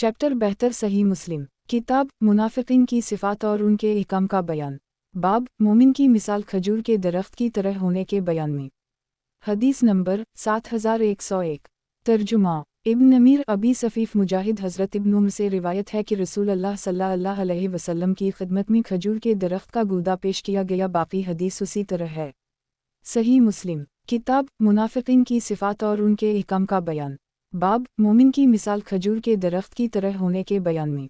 Chapter 72 सही मुस्लिम किताब मुनाफिकीन की सिफ़ात और उनके इकाम का बयान। बाब मोमिन की मिसाल खजूर के दरख्त की तरह होने के बयान में। हदीस नंबर 7101। तर्जुमा इब्न नमीर अबी सफ़ीफ़ मुजाहिद हज़रत इब्न उमर से रिवायत है कि रसूल अल्लाह सल्लल्लाहु अलैहि वसल्लम की खिदमत में खजूर के दरख्त का गूदा पेश किया गया। बाकी हदीस उसी तरह है। सही मुस्लिम किताब मुनाफिकीन की सिफ़ात और उनके इकाम का बयान। बाब मोमिन की मिसाल खजूर के दरख्त की तरह होने के बयान में।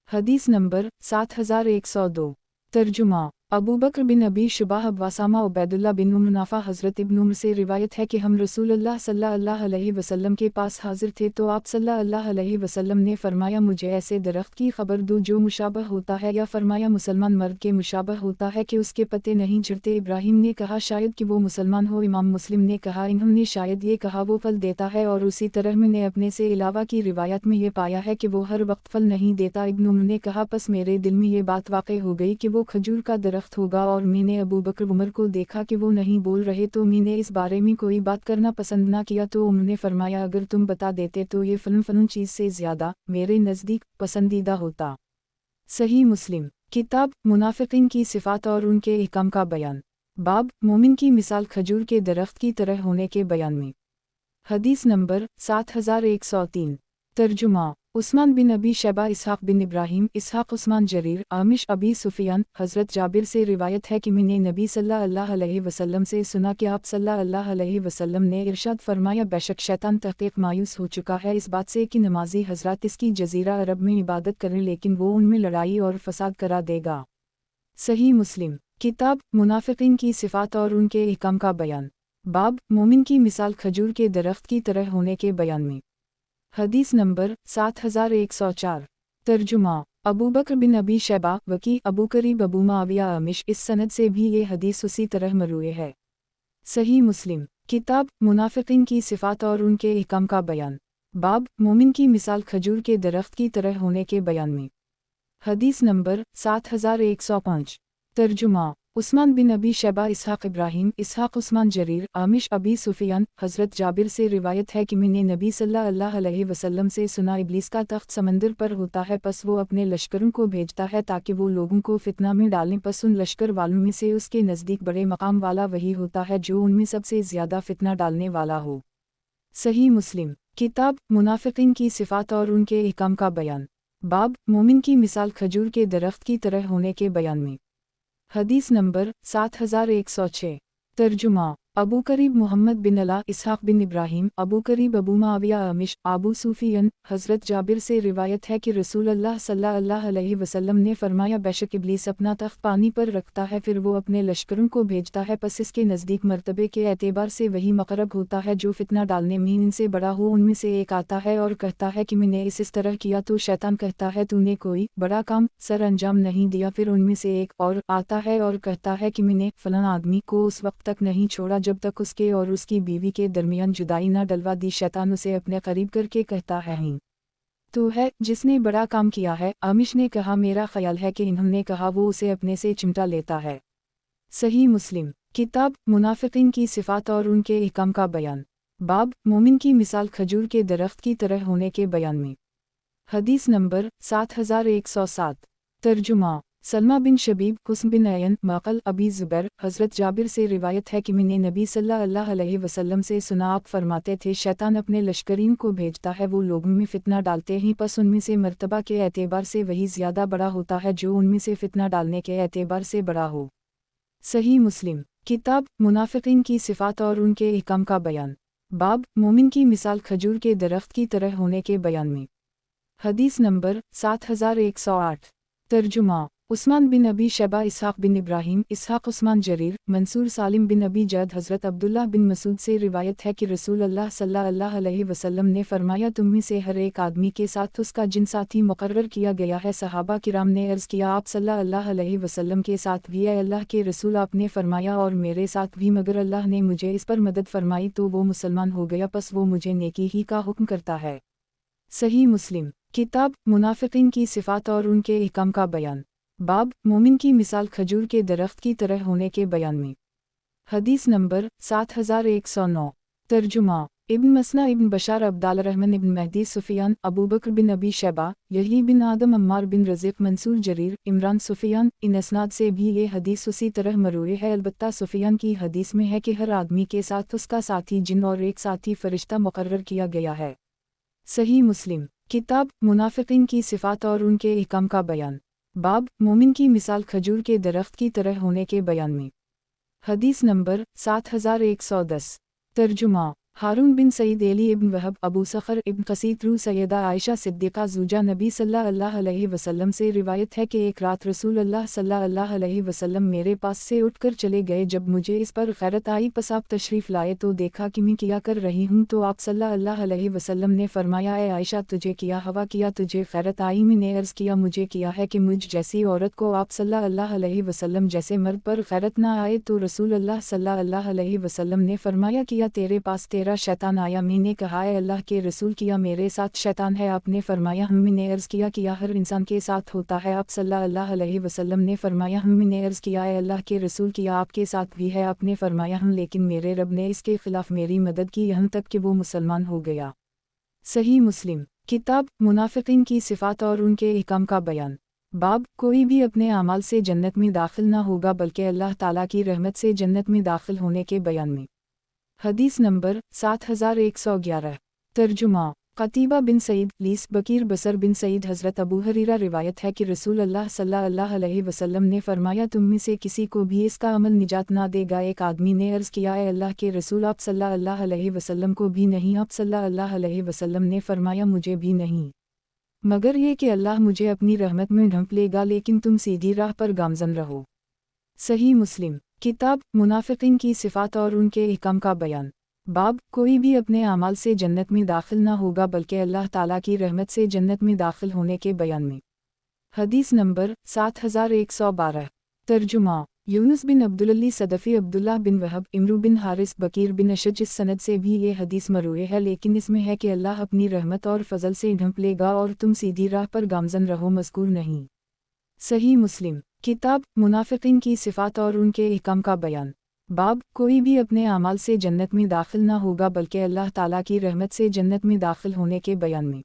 हदीस नंबर 7102। तर्जुमा अबू बकर बिन अबी शुबाह वासामा उबैदुल्लाह बिन मुनाफा हज़रत इब्न उमर से रिवायत है कि हम रसूलुल्लाह सल्लल्लाहु अलैहि वसल्लम के पास हाजिर थे तो आप सल्लल्लाहु अलैहि वसल्लम ने फरमाया मुझे ऐसे दरख्त की खबर दो जो मुशाबह होता है, या फरमाया मुसलमान मर्द के मुशाबह होता है कि उसके पत्ते नहीं झड़ते। इब्राहिम ने कहा शायद कि वो मुसलमान हो। इमाम मुस्लिम ने कहा इन्होंने शायद ये कहा वो फल देता है, और उसी तरह मैंने अपने से अलावा की रिवायत में ये पाया है कि वो हर वक्त फल नहीं देता। इब्न उमर ने कहा बस मेरे दिल में ये बात वाक़ई हो गई कि वो खजूर का दरख्त होगा, और मैंने अबू बकर उमर को देखा कि वो नहीं बोल रहे तो मैंने इस बारे में कोई बात करना पसंद ना किया। तो उन्होंने फरमाया अगर तुम बता देते तो ये फलन चीज़ से ज़्यादा मेरे नज़दीक पसंदीदा होता। सही मुस्लिम किताब मुनाफिकीन की सिफ़ात और उनके इकाम का बयान। बाब मोमिन की मिसाल खजूर के दरख्त की तरह होने के बयान में। हदीस नंबर 7103। तर्जुमा उस्मान बिन अबी शैबा इसहाक़ बिन इब्राहिम इसहाक़ उस्मान जरीर आमिश अबी सुफियान हज़रत जाबिर से रिवायत है कि मैंने नबी सल्लल्लाहु अलैहि वसल्लम से सुना कि आप सल्लल्लाहु अलैहि वसल्लम ने इरशाद फरमाया बेशक शैतान तहक़ीक़ मायूस हो चुका है इस बात से कि नमाजी हज़रात इसकी जज़ीरा अरब में इबादत करें, लेकिन वो उनमें लड़ाई और फसाद करा देगा। सही मुस्लिम किताब मुनाफिकीन की सिफ़ात और उनके इकाम का बयान। बाब मोमिन की मिसाल खजूर के दरख्त की तरह होने के बयान में। हदीस नंबर 7104। तर्जुमा अबू बकर बिन अबी शैबा वकी अबू करीब अबू माविया आमिश इस सनद से भी ये हदीस उसी तरह मरूए है। सही मुस्लिम किताब मुनाफिकीन की सिफ़ात और उनके इकाम का बयान। बाब मोमिन की मिसाल खजूर के दरख्त की तरह होने के बयान में। हदीस नंबर 7105। तर्जुमा उस्मान बिन अबी शैबा इसहाक़ इब्राहिम इसहाक़ उस्मान जरीर आमिश अबी सुफियान हज़रत जाबिर से रिवायत है कि मैंने नबी सल्लल्लाहु अलैहि वसल्लम से सुना इब्लीस का तख्त समंदर पर होता है, पस वो अपने लश्करों को भेजता है ताकि वो लोगों को फितना में डालें, पस उन लश्कर वालों में से उसके नज़दीक बड़े मकाम वाला वही होता है जो उनमें सबसे ज़्यादा फितना डालने वाला हो। सही मुस्लिम किताब मुनाफिकीन की सिफ़ात और उनके इकाम का बयान। बाब मोमिन की मिसाल खजूर के दरख्त की तरह होने के बयान में। हदीस नंबर 7106। तर्जुमा अबू करीब मोहम्मद बिन अला इसहाक़ बिन इब्राहिम अबू करीब अबू माविया आमिश अबू सूफियन हज़रत जाबिर से रिवायत है कि रसूल अल्लाह सल्लल्लाहु अलैहि वसल्लम ने फरमाया बेशक इब्लीस अपना तख्त पानी पर रखता है, फिर वो अपने लश्करों को भेजता है, पस इसके नज़दीक मर्तबे के एतबार से वही मक़रब होता है जो फितना डालने में इनसे बड़ा हो। उनमें से एक आता है और कहता है कि मैंने इस तरह किया, तो शैतान कहता है तूने कोई बड़ा काम सर अंजाम नहीं दिया। फिर उनमें से एक और आता है और कहता है कि मैंने फलां आदमी को उस वक्त तक नहीं छोड़ा जब तक उसके और उसकी बीवी के दरमियान जुदाई न डलवा दी। शैतान उसे अपने करीब करके कहता है तो है जिसने बड़ा काम किया है। आमिश ने कहा मेरा ख्याल है कि इन्होंने कहा वो उसे अपने से चिमटा लेता है। सही मुस्लिम किताब मुनाफिकीन की सिफ़ात और उनके इकाम का बयान। बाब मोमिन की मिसाल खजूर के दरख्त की तरह होने के बयान में। हदीस नंबर 7107। तर्जुमा सलमा बिन शबीब हुस्न बिन अयन माक़ल अबी ज़ुबैर हज़रत जाबिर से रिवायत है कि मैंने नबी सल्लल्लाहु अलैहि वसल्लम से सुना आप फरमाते थे शैतान अपने लश्करीन को भेजता है, वो लोगों में फितना डालते हैं, पस उनमें से मर्तबा के एतबार से वही ज़्यादा बड़ा होता है जो उनमें से फितना डालने के एतबार से बड़ा हो। सही मुस्लिम किताब मुनाफिकीन की सिफ़ात और उनके इकाम का बयान। बाब मोमिन की मिसाल खजूर के दरख्त की तरह होने के बयान में। हदीस नंबर 7108। तर्जुमा उस्मान बिन अबी शैबा इसहाक़ बिन इब्राहिम इसहाक़ उस्मान जरीर मंसूर सालिम बिन अबी जद हज़रत अब्दुल्लाह बिन मसूद से रिवायत है कि रसूल अल्लाह सल्लल्लाहु अलैहि वसल्लम ने फरमाया तुम में से हर एक आदमी के साथ उसका जिन साथी मुकर्रर किया गया है। सहाबा किराम ने अर्ज़ किया आप सल्लल्लाहु अलैहि वसल्लम के साथ भी? अल्लाह के रसूल आपने फरमाया और मेरे साथ भी, मगर अल्लाह ने मुझे इस पर मदद फरमाई तो वो मुसलमान हो गया, पस वो मुझे नेकी ही का हुक्म करता है। सही मुस्लिम किताब मुनाफिकीन की सिफ़ात और उनके इकाम का बयान। बाब मोमिन की मिसाल खजूर के दरख्त की तरह होने के बयान में। हदीस नंबर 7109। तर्जुमा इब्न मसना इब्न बशार अब्दाल रहमान इब्न महदी सुफियान अबू बकर बिन अबी शैबा यही बिन आदम अम्मार बिन रज़ीक़ मंसूर जरीर इमरान सुफियान इन असनाद से भी ये हदीस उसी तरह मरूए है। अलबत्ता सुफियान की हदीस में है कि हर आदमी के साथ उसका साथी जिन और एक साथी फरिश्ता मुकर्रर किया गया है। सही मुस्लिम किताब मुनाफिकीन की सिफ़ात और उनके अहकाम का बयान। बाब मोमिन की मिसाल खजूर के दरख्त की तरह होने के बयान में। हदीस नंबर 7110। तर्जुमा हारून बिन सईद एली इब्न वहब अबू सखर इब्न कसीद रू सैयदा आयशा सिद्दीक़ा ज़ूजा नबी सल्लल्लाहु अलैहि वसल्लम से रिवायत है कि एक रात रसूल अल्लाह सल्लल्लाहु अलैहि वसल्लम मेरे पास से उठकर चले गए। जब मुझे इस पर खैरत आई पस आप तशरीफ़ लाए तो देखा कि मैं किया कर रही हूँ, तो आप सल्लल्लाहु अलैहि वसल्लम ने फरमाया, ए आयशा तुझे किया हवा किया तुझे खैरत आई। मैंने अर्ज़ किया मुझे किया है कि मुझ जैसी औरत को आप सल्लल्लाहु अलैहि वसल्लम जैसे मर्द पर खैरत ना आए। तो रसूल अल्लाह सल्लल्लाहु अलैहि वसल्लम ने फरमाया, किया तेरे पास तेरा शैतान आया? मैंने कहा, ए अल्लाह के रसूल किया मेरे साथ शैतान है? आपने फरमाया मैंने अर्ज़ किया हर इंसान के साथ होता है? आप सल्लल्लाहु अलैहि वसल्लम ने फरमाया मैंने अर्ज़ किया, ए अल्लाह के रसूल किया आपके साथ भी है? आपने फरमाया लेकिन मेरे रब ने इसके खिलाफ मेरी मदद की यहाँ तक कि वो मुसलमान हो गया। सही मुस्लिम किताब मुनाफिकीन की सिफ़ात और उनके अहकाम का बयान। बाब कोई भी अपने अमाल से जन्नत में दाखिल ना होगा बल्कि अल्लाह ताला की रहमत से जन्नत में दाखिल होने के बयान में। हदीस नंबर 7111। तर्जुमा क़तीबा बिन सईद लीस बकीर बसर बिन सईद हज़रत अबू हरीरा रिवायत है कि रसूल अल्लाह सल्लल्लाहु अलैहि वसल्लम ने फरमाया, तुम में से किसी को भी इसका अमल निजात ना देगा। एक आदमी ने अर्ज़ किया, ए अल्लाह के रसूल आप सल्लल्लाहु अलैहि वसल्लम को भी नहीं? आप सल्लल्लाहु अलैहि वसल्लम ने फरमाया मुझे भी नहीं, मगर ये कि अल्लाह मुझे अपनी रहमत में ढंप लेगा, लेकिन तुम सीधी राह पर गामज़न रहो। सही मुस्लिम किताब मुनाफिकीन की सिफ़ात और उनके अहकाम का बयान। बाब कोई भी अपने अमाल से जन्नत में दाखिल ना होगा बल्कि अल्लाह ताला की रहमत से जन्नत में दाखिल होने के बयान में। हदीस नंबर 7112। तर्जुमा यूनुस बिन अब्दुल्ली सदफ़ी अब्दुल्लाह बिन वहब इमरू बिन हारिस बकीर बिन अशज इस सनद से भी ये हदीस मरूए है, लेकिन इसमें है कि अल्लाह अपनी रहमत और फजल से ढंप लेगा और तुम सीधी राह पर गामज़न रहो, मज़कूर नहीं। सही मुस्लिम किताब मुनाफिकीन की सिफ़ात और उनके अहकाम का बयान। बाब कोई भी अपने अमाल से जन्नत में दाखिल ना होगा बल्कि अल्लाह ताला की रहमत से जन्नत में दाखिल होने के बयान में।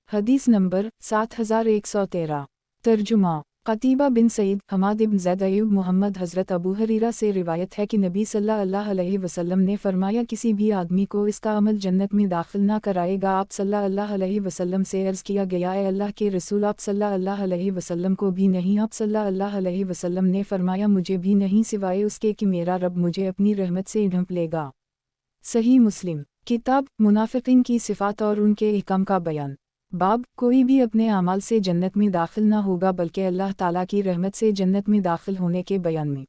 हदीस नंबर 7113। तर्जुमा क़तीबा बिन सईद हमाद इब्न ज़ैद अय्यूब मोहम्मद हज़रत अबू हरीरा से रिवायत है कि नबी सल्लल्लाहु अलैहि वसल्लम ने फरमाया, किसी भी आदमी को इसका अमल जन्नत में दाखिल ना कराएगा। आप सल्लल्लाहु अलैहि वसल्लम से अर्ज़ किया गया, ए अल्लाह के रसूल आप सल्लल्लाहु अलैहि वसल्लम को भी नहीं? आप सल्लल्लाहु अलैहि वसल्लम ने फरमाया मुझे भी नहीं, सिवाय उसके कि मेरा रब मुझे अपनी रहमत से ढंप लेगा। सही मुस्लिम किताब मुनाफिकीन की सिफ़ात और उनके अहकाम का बयान। बाब कोई भी अपने अमाल से जन्नत में दाखिल ना होगा बल्कि अल्लाह ताला की रहमत से जन्नत में दाखिल होने के बयान में।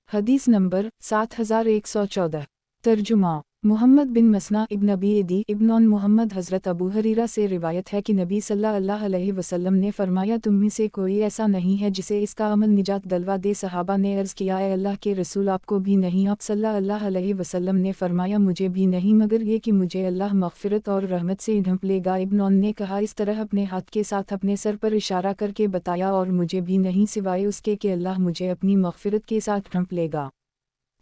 हदीस नंबर 7114। तर्जुमा मुहम्मद बिन मसना इब्न अबी एदी इब्न मोहम्मद हज़रत अबू हरीरा से रिवायत है कि नबी सल्लल्लाहु अलैहि वसल्लम ने फरमाया, तुम में से कोई ऐसा नहीं है जिसे इसका अमल निजात दलवा दे। सहाबा ने अर्ज़ किया, ए अल्लाह के रसूल आपको भी नहीं? आप सल्लल्लाहु अलैहि वसल्लम ने फरमाया मुझे भी नहीं, मगर ये कि मुझे अल्लाह मग़फ़िरत और रहमत से ढंप लेगा। इब्न ने कहा, इस तरह अपने हाथ के साथ अपने सर पर इशारा करके बताया, और मुझे भी नहीं सिवाय उसके कि अल्लाह मुझे अपनी मग़फ़िरत के साथ ढंप लेगा।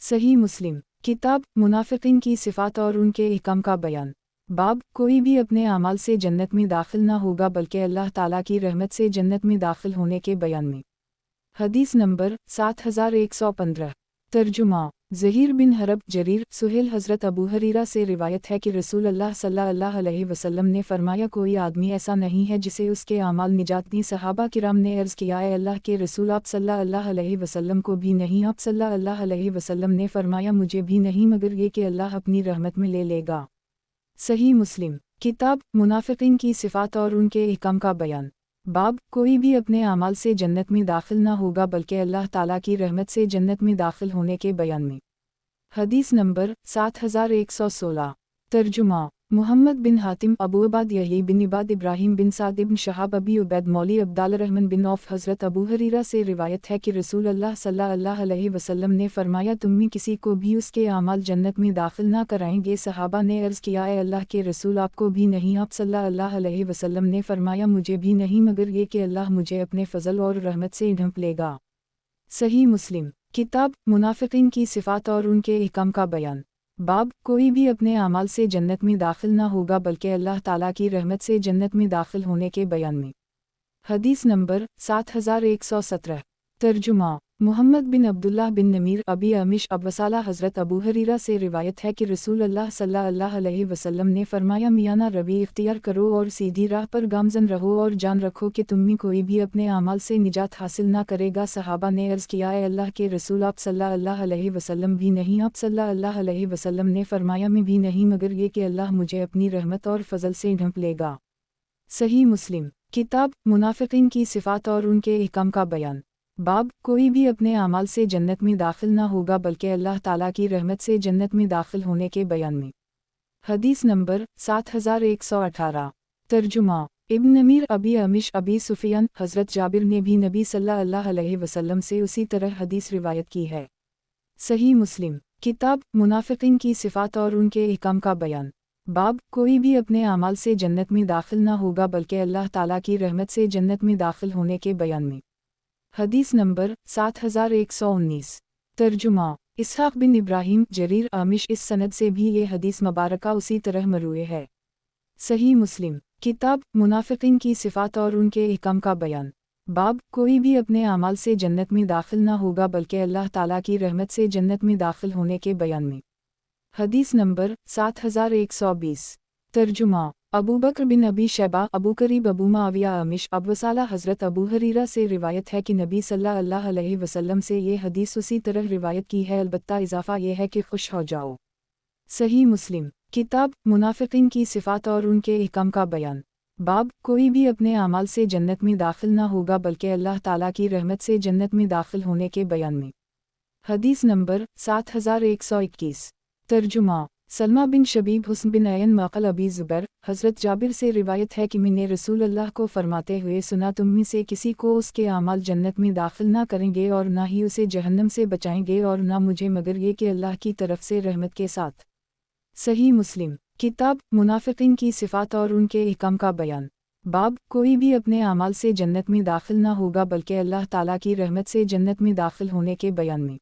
सही मुस्लिम किताब मुनाफिकीन की सिफ़ात और उनके अहकाम का बयान। बाब कोई भी अपने अमाल से जन्नत में दाखिल ना होगा बल्कि अल्लाह ताला की रहमत से जन्नत में दाखिल होने के बयान में। हदीस नंबर 7115। तर्जुमा ज़हीर बिन हरब जरीर सुहेल हज़रत अबू हरीरा से रिवायत है कि रसूल अल्लाह सल्लल्लाहु अलैहि वसल्लम ने फरमाया, कोई आदमी ऐसा नहीं है जिसे उसके आमाल निजात दी। सहाबा किराम ने अर्ज़ किया, ए अल्लाह के रसूल आप सल्लल्लाहु अलैहि वसल्लम को भी नहीं? आप सल्लल्लाहु अलैहि वसल्लम ने फरमाया मुझे भी नहीं, मगर ये कि अल्लाह अपनी रहमत में ले लेगा। सही मुस्लिम किताब मुनाफिकीन की सिफ़ात और उनके अहकाम का बयान। बाब कोई भी अपने अमाल से जन्नत में दाखिल ना होगा बल्कि अल्लाह ताला की रहमत से जन्नत में दाखिल होने के बयान में। हदीस नंबर 7116। तर्जुमा मुहम्मद बिन हातिम अबू अबाद यही बिन इबाद इब्राहिम बिन साद इब्न शहाब अबी उबैद मौली अब्दाल रहमान बिन औफ हज़रत अबू हरीरा से रिवायत है कि रसूल अल्लाह सल्लल्लाहु अलैहि वसल्लम ने फरमाया, तुम में किसी को भी उसके आमाल जन्नत में दाखिल ना कराएंगे। सहाबा ने अर्ज़ किया, ए अल्लाह के रसूल आपको भी नहीं? आप सल्लल्लाहु अलैहि वसल्लम ने फरमाया मुझे भी नहीं, मगर ये कि अल्लाह मुझे अपने फ़ज़ल और रहमत से ढंप लेगा। सही मुस्लिम किताब मुनाफिकीन की सिफ़ात और उनके अहकाम का बयान। बाब कोई भी अपने अमाल से जन्नत में दाखिल ना होगा बल्कि अल्लाह ताला की रहमत से जन्नत में दाखिल होने के बयान में। हदीस नंबर 7117। तर्जुमा मुहम्मद बिन अब्दुल्लाह बिन नमीर अबी अमिश अबवसाला हज़रत अबू हरीरा से रिवायत है कि रसूल अल्लाह सल्लल्लाहु अलैहि वसल्लम ने फरमाया, मियाना रवी इख्तियार करो और सीधी राह पर गामजन रहो और जान रखो कि तुम में कोई भी अपने अमाल से निजात हासिल ना करेगा। सहाबा ने अर्ज़ किया, ए अल्लाह के रसूल, आप सल्लल्लाहु अलैहि वसल्लम भी नहीं? आप सल्लल्लाहु अलैहि वसल्लम ने फरमाया, मैं भी नहीं मगर ये कि अल्लाह मुझे अपनी रहमत और फजल से ढंप लेगा। सही मुस्लिम किताब मुनाफिकीन की सिफ़ात और उनके अहकाम का बयान। बाब कोई भी अपने अमाल से जन्नत में दाखिल ना होगा बल्कि अल्लाह ताला की रहमत से जन्नत में दाखिल होने के बयान में। हदीस नंबर 7118। तर्जुमा इब्न नमीर अबी अमिश अबी सुफियान हज़रत जाबिर ने भी नबी सल्लल्लाहु अलैहि वसल्लम से उसी तरह हदीस रिवायत की है। सही मुस्लिम किताब मुनाफिकीन की सिफ़ात और उनके अहकाम का बयान। बाब कोई भी अपने अमाल से जन्नत में दाखिल ना होगा बल्कि अल्लाह ताला की रहमत से जन्नत में दाखिल होने के बयान में। हदीस नंबर 7119। तर्जुमा इसहाक़ बिन इब्राहीम जरीर आमिश इस सनद से भी ये हदीस मुबारका उसी तरह मरूए है। सही मुस्लिम किताब मुनाफिकीन की सिफ़ात और उनके अहकाम का बयान। बाब कोई भी अपने अमाल से जन्नत में दाखिल ना होगा बल्कि अल्लाह ताला की रहमत से जन्नत में दाखिल होने के बयान में। हदीस नंबर 7120। तर्जुमा अबू बकर बिन अबी शैबा अबू करीब अबू माविया अमिश अबवसाला हज़रत अबू हरीरा से रिवायत है कि नबी सल्लल्लाहु अलैहि वसल्लम से ये हदीस उसी तरह रिवायत की है, अलबत्ता इजाफ़ा यह है कि खुश हो जाओ। सही मुस्लिम किताब मुनाफिकीन की सिफ़ात और उनके अहकाम का बयान। बाब कोई भी अपने अमाल से जन्नत में दाखिल ना होगा बल्कि अल्लाह ताला की रहमत से जन्नत में दाखिल होने के बयान में। हदीस नंबर 7121। तर्जुमा सलमा बिन शबीब हुस्न बिन अयन मक़ल अबी ज़ुबैर हज़रत जाबिर से रिवायत है कि मैंने रसूल अल्लाह को फरमाते हुए सुना, तुम में से किसी को उसके आमाल जन्नत में दाखिल ना करेंगे और ना ही उसे जहन्नम से बचाएंगे और ना मुझे मगर ये कि अल्लाह की तरफ से रहमत के साथ। सही मुस्लिम किताब मुनाफिकीन की सिफ़ात और उनके अहकाम का बयान। बाब कोई भी अपने आमाल से जन्नत में दाखिल ना होगा बल्कि अल्लाह ताला की रहमत से जन्नत में दाखिल होने के बयान में।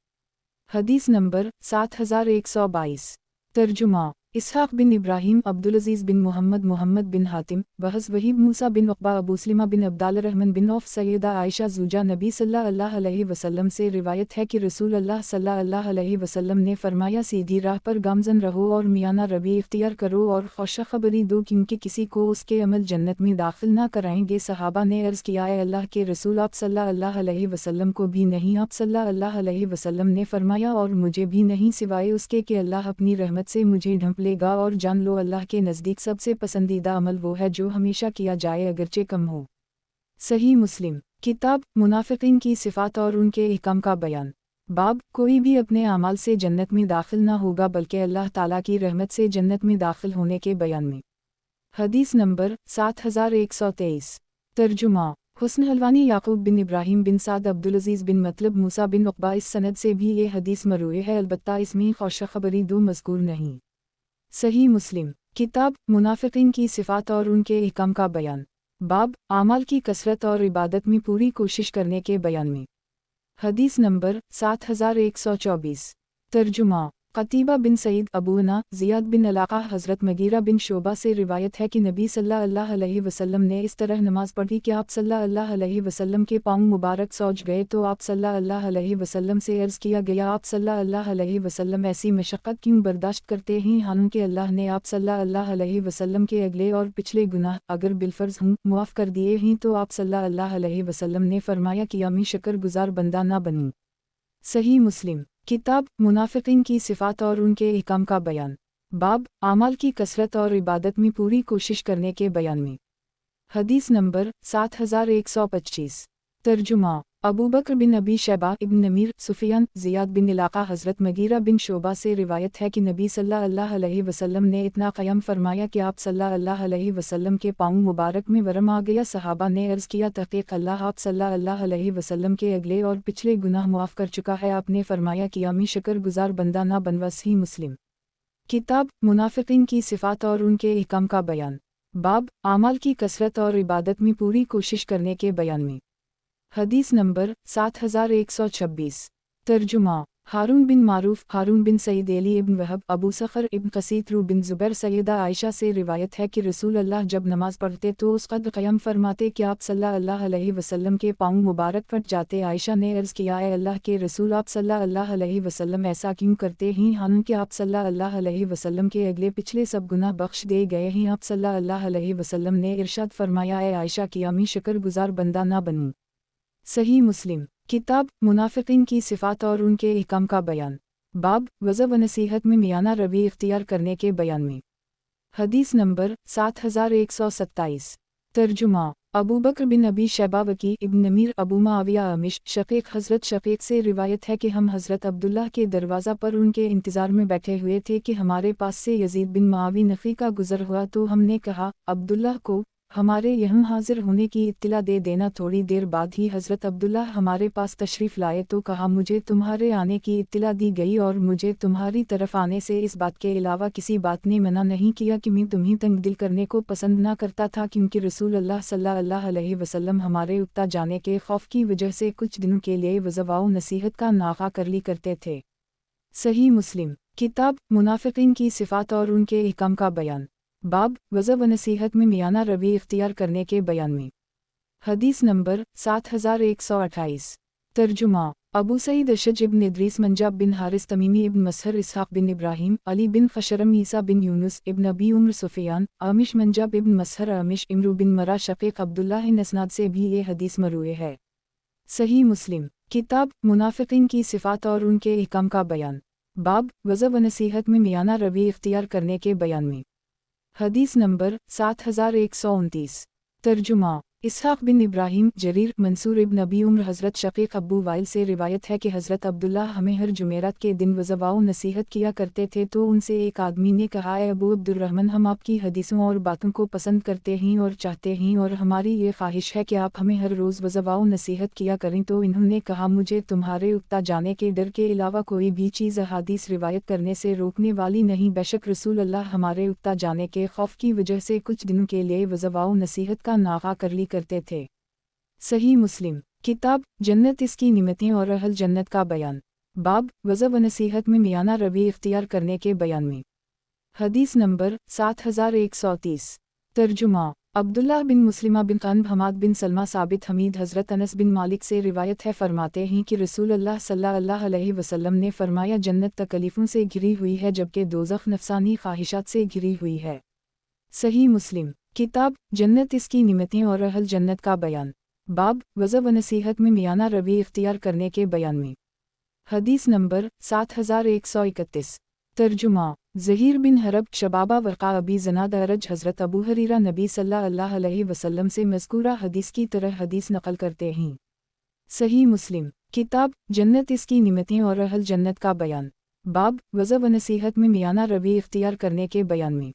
हदीस नंबर 7122। तर्जुमा इसहाक़ बिन इब्राहीम अब्दुल अज़ीज़ बिन मोहम्मद मोहम्मद बिन हातिम बहस वहीब मूसा बिन उक़बा अबू सलिमा बिन अब्दाल रहमान बिन औफ़ सैयदा आयशा ज़ूजा नबी सल्लल्लाहु अलैहि वसल्लम से रिवायत है कि रसूल अल्लाह सल्लल्लाहु अलैहि वसल्लम ने फरमाया, सीधी राह पर गामजन रहो और मियाना रबी इख्तियार करो और खुशखबरी दो क्योंकि किसी को उसके अमल जन्नत में दाखिल ना कराएंगे। सहाबा ने अर्ज़ किया, ए अल्लाह के रसूल, आप सल्लल्लाहु अलैहि वसल्लम को भी नहीं? आप सल्लल्लाहु अलैहि वसल्लम ने फरमाया, और मुझे भी नहीं सिवाय उसके कि अल्लाह अपनी रहमत से मुझे ढंप लेगा, और जान लो अल्लाह के नज़दीक सबसे पसंदीदा अमल वो है जो हमेशा किया जाए अगरचे कम हो। सही मुस्लिम किताब मुनाफिकीन की सिफ़ात और उनके अहकाम का बयान। बाब कोई भी अपने अमाल से जन्नत में दाखिल ना होगा बल्कि अल्लाह ताला की रहमत से जन्नत में दाखिल होने के बयान में। हदीस नंबर 7123। तर्जुमा हुस्न हलवानी याकूब बिन इब्राहीम बिन साद अब्दुल अज़ीज़ बिन मतलब मूसा बिन उक़बा इस सनद से भी ये हदीस मरूए है, अलबत्ता इसमें खुशखबरी दो मज़कूर नहीं। सही मुस्लिम किताब मुनाफिकीन की सिफ़ात और उनके अहकाम का बयान। बाब आमाल की कसरत और इबादत में पूरी कोशिश करने के बयान में। हदीस नंबर 7124। तर्जुमा क़तीबा बिन सईद अबूना ज़ियाद बिन अलाक़ा हज़रत मगीरा बिन शोबा से रिवायत है कि नबी सल्लल्लाहु अलैहि वसल्लम ने इस तरह नमाज़ पढ़ी कि आप सल्लल्लाहु अलैहि वसल्लम के पाँव मुबारक सौज गए तो आप सल्लल्लाहु अलैहि वसल्लम से अर्ज़ किया गया, आप सल्लल्लाहु अलैहि वसल्लम ऐसी मशक्क़त क्यों बर्दाश्त करते हैं, हालांकि अल्लाह ने आप सल्लल्लाहु अलैहि वसल्लम के अगले और पिछले गुनाह अगर बिलफ़र्ज़ हूँ मुआफ़ कर दिए हैं। तो आप सल्लल्लाहु अलैहि वसल्लम ने फरमाया कि मैं शुक्रगुज़ार बंदा ना बनूँ। सही मुस्लिम किताब मुनाफिकीन की सिफ़ात और उनके अहकाम का बयान। बाब आमाल की कसरत और इबादत में पूरी कोशिश करने के बयान में। हदीस नंबर 7125। तर्जुमा अबू बकर बिन अबी शैबा इब्न नमीर सुफियान ज़ियाद बिन इलाक़ा हज़रत मगीरा बिन शोबा से रिवायत है कि नबी सल्लल्लाहु अलैहि वसल्लम ने इतना क़याम फरमाया कि आप सल्लल्लाहु अलैहि वसल्लम के पाँव मुबारक में वरम आ गया। सहाबा ने अर्ज़ किया, तहक़ीक़ अल्लाह आप सल्लल्लाहु अलैहि वसल्लम के अगले और पिछले गुनाह मुआफ़ कर चुका है। आपने फरमाया कि मैं शुक्रगुज़ार बंदा ना बनवा। सही मुस्लिम किताब मुनाफिकीन की सिफ़ात और उनके अहकाम का बयान। बाब आमाल की कसरत और इबादत में पूरी कोशिश करने के बयान में। हदीस नंबर 7126। तर्जुमा हारून बिन मारूफ, हारून बिन सईद, अली इब्न वहब, अबू सखर इब्न कसीतरू बिन ज़ुबैर, सैयदा आयशा से रिवायत है कि रसूल अल्लाह जब नमाज पढ़ते तो उस कद क़याम फरमाते कि आप सल्लल्लाहु अलैहि वसल्लम के पाँव मुबारक फट जाते। आयशा ने अर्ज़ किया, ए अल्लाह के रसूल, आप सल्लल्लाहु अलैहि वसल्लम ऐसा क्यों करते हैं? हालांकि आप सल्लल्लाहु अलैहि वसल्लम के अगले पिछले सब गुनाह बख्श दिए गए हैं। आप सल्लल्लाहु अलैहि वसल्लम ने इरशाद फरमाया, ए आयशा, क़यामी शुक्रगुज़ार बंदा ना बनूं। सही मुस्लिम किताब मुनाफिकीन की सिफ़ात और उनके अहकाम का बयान। बाब वज़अ व नसीहत में मियाना रवैया इख्तियार करने के बयान में। हदीस नंबर 7127। तर्जुमा अबू बकर बिन अबी शैबा वकी इब्न नमीर अबू मुआविया अमिश शफ़ीक़ हज़रत शफ़ीक़ से रिवायत है कि हम हज़रत अब्दुल्लाह के दरवाज़ा पर उनके इंतज़ार में बैठे हुए थे कि हमारे पास से यज़ीद बिन मुआवी नफ़ी का गुज़र हुआ, तो हमने कहा, अब्दुल्लाह को हमारे यहाँ हाजिर होने की इत्तिला दे देना। थोड़ी देर बाद ही हज़रत अब्दुल्लाह हमारे पास तशरीफ़ लाए तो कहा, मुझे तुम्हारे आने की इत्तिला दी गई और मुझे तुम्हारी तरफ आने से इस बात के अलावा किसी बात ने मना नहीं किया कि मैं तुम्हें तंग दिल करने को पसंद ना करता था, क्योंकि रसूल अल्लाह सल्लल्लाहु अलैहि वसल्लम हमारे उकता जाने के खौफ की वजह से कुछ दिनों के लिए वज़वा नसीहत का नागा कर ली करते थे। सही मुस्लिम किताब मुनाफिकीन की सिफ़ात और उनके अहकाम का बयान। बाब वज़अ व नसीहत में मियाना रवैया इख्तियार करने के बयान में। हदीस नंबर 7128। तर्जुमा अबू सईद अशज इब्न इद्रीस मंजाब बिन हारिस तमीमी इब्न मसहर इसहाक़ बिन इब्राहीम अली बिन खशरम ईसा बिन यूनुस इब्न अबी उम्र सुफियान आमिश मंजाब इब्न मसहर आमिश इमरू बिन मरा शफ़ीक़ अब्दुल्लाह नस्नाद से भी ये हदीस मरूए है। सही मुस्लिम किताब मुनाफिकीन की सिफ़ात और उनके अहकाम का बयान। बाब वज़अ व नसीहत में मियाना रवैया इख्तियार करने के बयान में। हदीस नंबर 7129। तर्जुमा इसहाक़ बिन इब्राहीम जरीर मंसूर इब्न अबी उम्र हज़रत शफ़ीक़ अब्बू वाइल से रिवायत है कि हज़रत अब्दुल्लाह हमें हर जुमेरात के दिन वज़वा नसीहत किया करते थे, तो उनसे एक आदमी ने कहा, ए अबू अब्दुर्रहमान, हम आपकी हदीसों और बातों को पसंद करते हैं और चाहते हैं और हमारी ये ख्वाहिश है कि आप हमें हर रोज़ वज़वा नसीहत किया करें। तो इन्होंने कहा, मुझे तुम्हारे उकता जाने के डर के अलावा कोई भी चीज़ अहादीस रिवायत करने से रोकने वाली नहीं। बेशक रसूल अल्लाह हमारे उकता जाने के खौफ की वजह से कुछ दिनों के लिए वज़वा नसीहत का नागा कर ली करते थे। सही मुस्लिम किताब जन्नत इसकी निमतें और अहल जन्नत का बयान। बाब वज़अ व नसीहत में मियाना रवैया इख्तियार करने के बयान में। हदीस नंबर 7130। तर्जुमा अब्दुल्लाह बिन मुस्लिमा बिन क़न्ब हमाद बिन सलमा साबित हमीद हज़रत अनस बिन मालिक से रिवायत है, फरमाते हैं कि रसूल अल्लाह सल्लल्लाहु अलैहि वसल्लम ने फरमाया, जन्नत तकलीफ़ों से घिरी हुई है जबकि दोज़ख नफसानी ख्वाहिशात से घिरी हुई है। सही मुस्लिम किताब जन्नत इसकी निमतें और अहल जन्नत का बयान। बाब वज़अ व नसीहत में मियाना रवैया इख्तियार करने के बयान में। हदीस नंबर 7131। तर्जुमा ज़हीर बिन हरब शबाबा वर्क़ा अबी ज़नाद अरज हज़रत अबू हरीरा नबी सल्लल्लाहु अलैहि वसल्लम से मज़कूरा हदीस की तरह हदीस नक़ल करते हैं। सही मुस्लिम किताब जन्नत इसकी निमतें और अहल जन्नत का बयान। बाब वज़अ व नसीहत में मियाना रवैया इख्तियार करने के बयान में।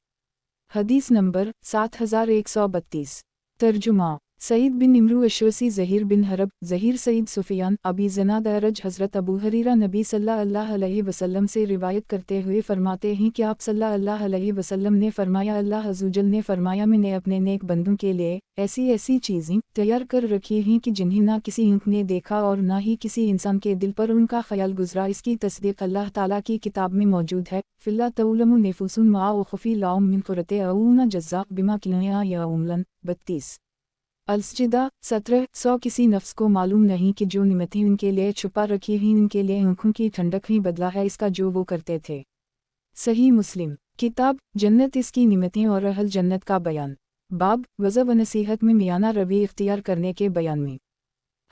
हदीस नंबर 7132। तर्जुमा सईद बिन इमरू अशवसी ज़हीर बिन हरब ज़हीर सईद सुफियान अबी ज़नाद अरज हज़रत अबू हरीरा नबी सल्लल्लाहु अलैहि वसल्लम से रिवायत करते हुए फरमाते हैं कि आप सल्लल्लाहु अलैहि वसल्लम ने फरमाया, अल्लाह अज़्ज़वजल ने फरमाया, मैंने अपने नेक बंदों के लिए ऐसी ऐसी चीज़ें तैयार कर रखी हैं कि जिन्हें ना किसी आँख ने देखा और ना ही किसी इंसान के दिल पर उनका ख्याल गुजरा। इसकी तस्दीक अल्लाह ताला की किताब में मौजूद है। फ़िल्ला तउलमु नफूसुन मा उख़फ़ी लाहुम मिन क़ुर्रति अऊन जज़्ज़ा बिमा किया या उमलन 32। अलसजिदा 17। 100 किसी नफ्स को मालूम नहीं कि जो निमतें उनके लिए छुपा रखी हैं उनके लिए आँखों की ठंडक ही बदला है इसका जो वो करते थे। सही मुस्लिम किताब जन्नत इसकी निमतें और अहल जन्नत का बयान। बाब वज़अ व नसीहत में मियाना रवैया इख्तियार करने के बयान में।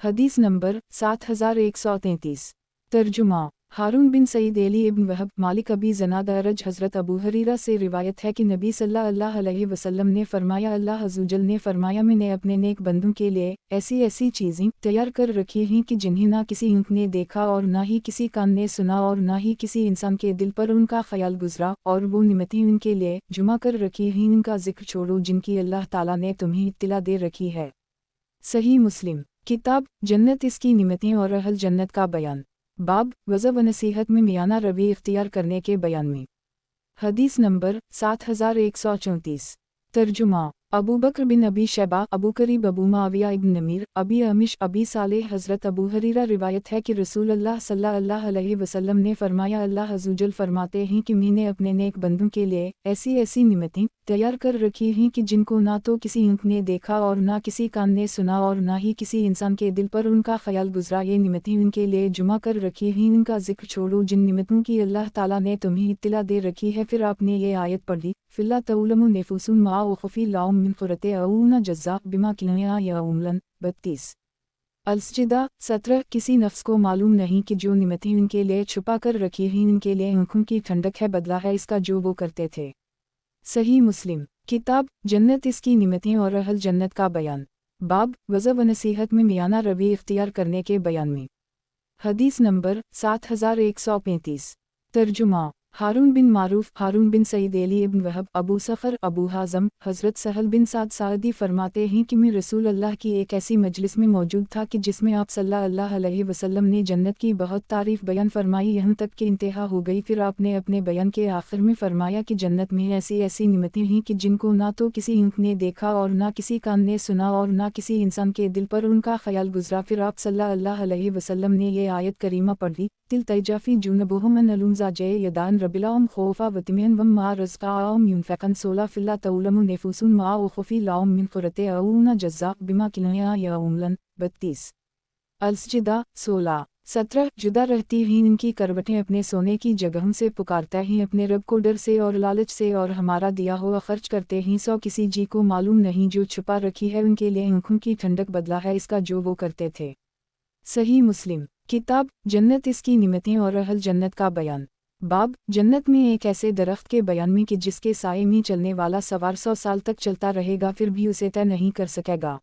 हदीस नंबर 7133। तर्जुमा हारून बिन सईद अली इब्न वहब मालिक अबी ज़नाद अरज हज़रत अबू हरीरा से रिवायत है कि नबी सल्लल्लाहु अलैहि वसल्लम ने फरमाया, अल्लाह अज़्ज़वजल ने फरमाया, मैंने अपने नेक बंदों के लिए ऐसी ऐसी चीज़ें तैयार कर रखी हैं कि जिन्हें ना किसी आँख ने देखा और ना ही किसी कान ने सुना और ना ही किसी इंसान के दिल पर उनका ख्याल गुजरा, और वो निमतें उनके लिए जुमा कर रखी हैं, उनका जिक्र छोड़ो जिनकी अल्लाह ताला ने तुम्हें इत्तिला दे रखी है। सही मुस्लिम किताब जन्नत इसकी निमतें और अहल जन्नत का बयान। बाब वज़अ व नसीहत में मियाना रवैया इख्तियार करने के बयान में। हदीस नंबर 7134। तर्जुमा अबू बकर बिन अबी शैबा, अबू करीब, अबू मुआविया इब्न नमीर, अबी अमिश, अबी सालेह, हज़रत अबू हरीरा रिवायत है कि रसूल अल्लाह सल्लल्लाहु अलैहि वसल्लम ने फरमाया, अल्लाह अज़्ज़वजल फरमाते हैं कि मैंने अपने नेक बंदों के लिए ऐसी ऐसी निमतें तैयार कर रखी हैं कि जिनको ना तो किसी आँख ने देखा और ना किसी कान ने सुना और ना ही किसी इंसान के दिल पर उनका ख्याल गुजरा। ये निमतें उनके लिए जुमा कर रखी हैं, इनका जिक्र छोड़ो जिन निमतों की अल्लाह ताला ने तुम्हें इत्तला दे रखी है। फिर आपने ये आयत पढ़ी, फिल्ला तउलमु नेफुसुन मा उखफी लाउम मिन खुरते अऊना जज़्ज़ा बिमा किया यउमलन 32। अलसजिदा 17। किसी नफ्स को मालूम नहीं कि जो निमतें उनके लिए छुपा कर रखी हैं उनके लिए आँखों की ठंडक है, बदला है इसका जो वो करते थे। सही मुस्लिम किताब जन्नत इसकी निमतें और अहल जन्नत का बयान, बाब वज़ा व नसीहत में मियाना रवि इख्तियार करने के बयान में। हदीस नंबर 7135। तर्जुमा हारून बिन मारूफ, हारून बिन सईद एली इब्न वहब, अबू सफ़र, अबू हाज़म, हज़रत सहल बिन साद सादी फरमाते हैं कि मैं रसूल अल्लाह की एक ऐसी मजलिस में मौजूद था कि जिसमें आप सल्लल्लाहु अलैहि वसल्लम ने जन्नत की बहुत तारीफ़ बयान फरमाई, यहाँ तक कि इंतहा हो गई। फिर आपने अपने बयान के आखिर में फरमाया कि जन्नत में ऐसी ऐसी निमतें हैं कि जिनको ना तो किसी आँख ने देखा और ना किसी कान ने सुना और ना किसी इंसान के दिल पर उनका ख्याल गुजरा। फिर आप सल्लल्लाहु अलैहि वसल्लम ने ये आयत करीमा पढ़ी, तिल तैजाफी जुनबुहुम अलुमज़ा जय यदान रबिलाम खौफा वतिमिन वम मा रज़क़ाहुम युनफ़िक़न 16 फिल्ला तउलमु नेफुसुन मा उख़फ़ी लाहुम मिन ख़ुरते अऊना जज़्ज़ा बिमा किया यउमलन 32। अलसजिदा 16। 17। जुदा रहती ही इनकी करवटें अपने सोने की जगहों से पुकारता ही अपने रब को डर से और लालच से और हमारा दिया हुआ खर्च करते ही सौ किसी जी को मालूम नहीं जो छुपा रखी है उनके लिए आँखों की ठंडक, बदला है इसका जो वो करते थे। सही मुस्लिम किताब जन्नत इसकी निमतें और अहल जन्नत का बयान, बाब जन्नत में एक ऐसे दरख्त के बयान में कि जिसके साए में चलने वाला सवार 100 साल तक चलता रहेगा फिर भी उसे तय नहीं कर सकेगा।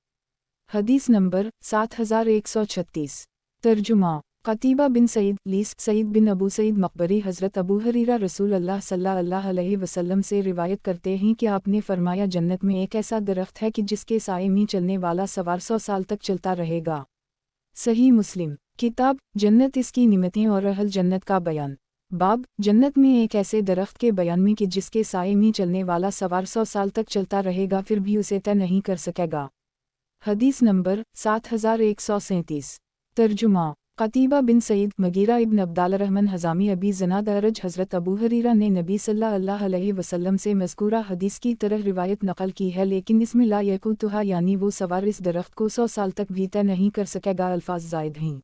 हदीस नंबर 7136। तर्जुमा कतीबा बिन सईद लीस, सईद बिन अबू सईद मकबरी, हज़रत अबू हरीरा रसूल अल्लाह सल्लल्लाहु अलैहि वसल्लम से रिवायत करते हैं कि आपने फरमाया, जन्नत में एक ऐसा दरख्त है कि जिसके साए में चलने वाला सवार 100 साल तक चलता रहेगा। सही मुस्लिम किताब जन्नत इसकी निमतें और अहल जन्नत का बयान, बाब जन्नत में एक ऐसे दरख्त के बयान में कि जिसके साए में चलने वाला सवार 100 साल तक चलता रहेगा फिर भी उसे तय नहीं कर सकेगा। हदीस नंबर 7137। तर्जुमा कतीबा बिन सईद मगीरा इब्न अब्दाल रहमान हज़ामी अबी ज़नाद अरज, हज़रत अबू हरीरा ने नबी सल्लल्लाहु अलैहि वसल्लम से मज़कूरा हदीस की तरह रिवायत नकल की है, लेकिन इसमें ला यकुतुहा यानी वो सवार इस दरख्त को 100 साल तक भी तय नहीं कर सकेगा अल्फाज ज़ायद हैं।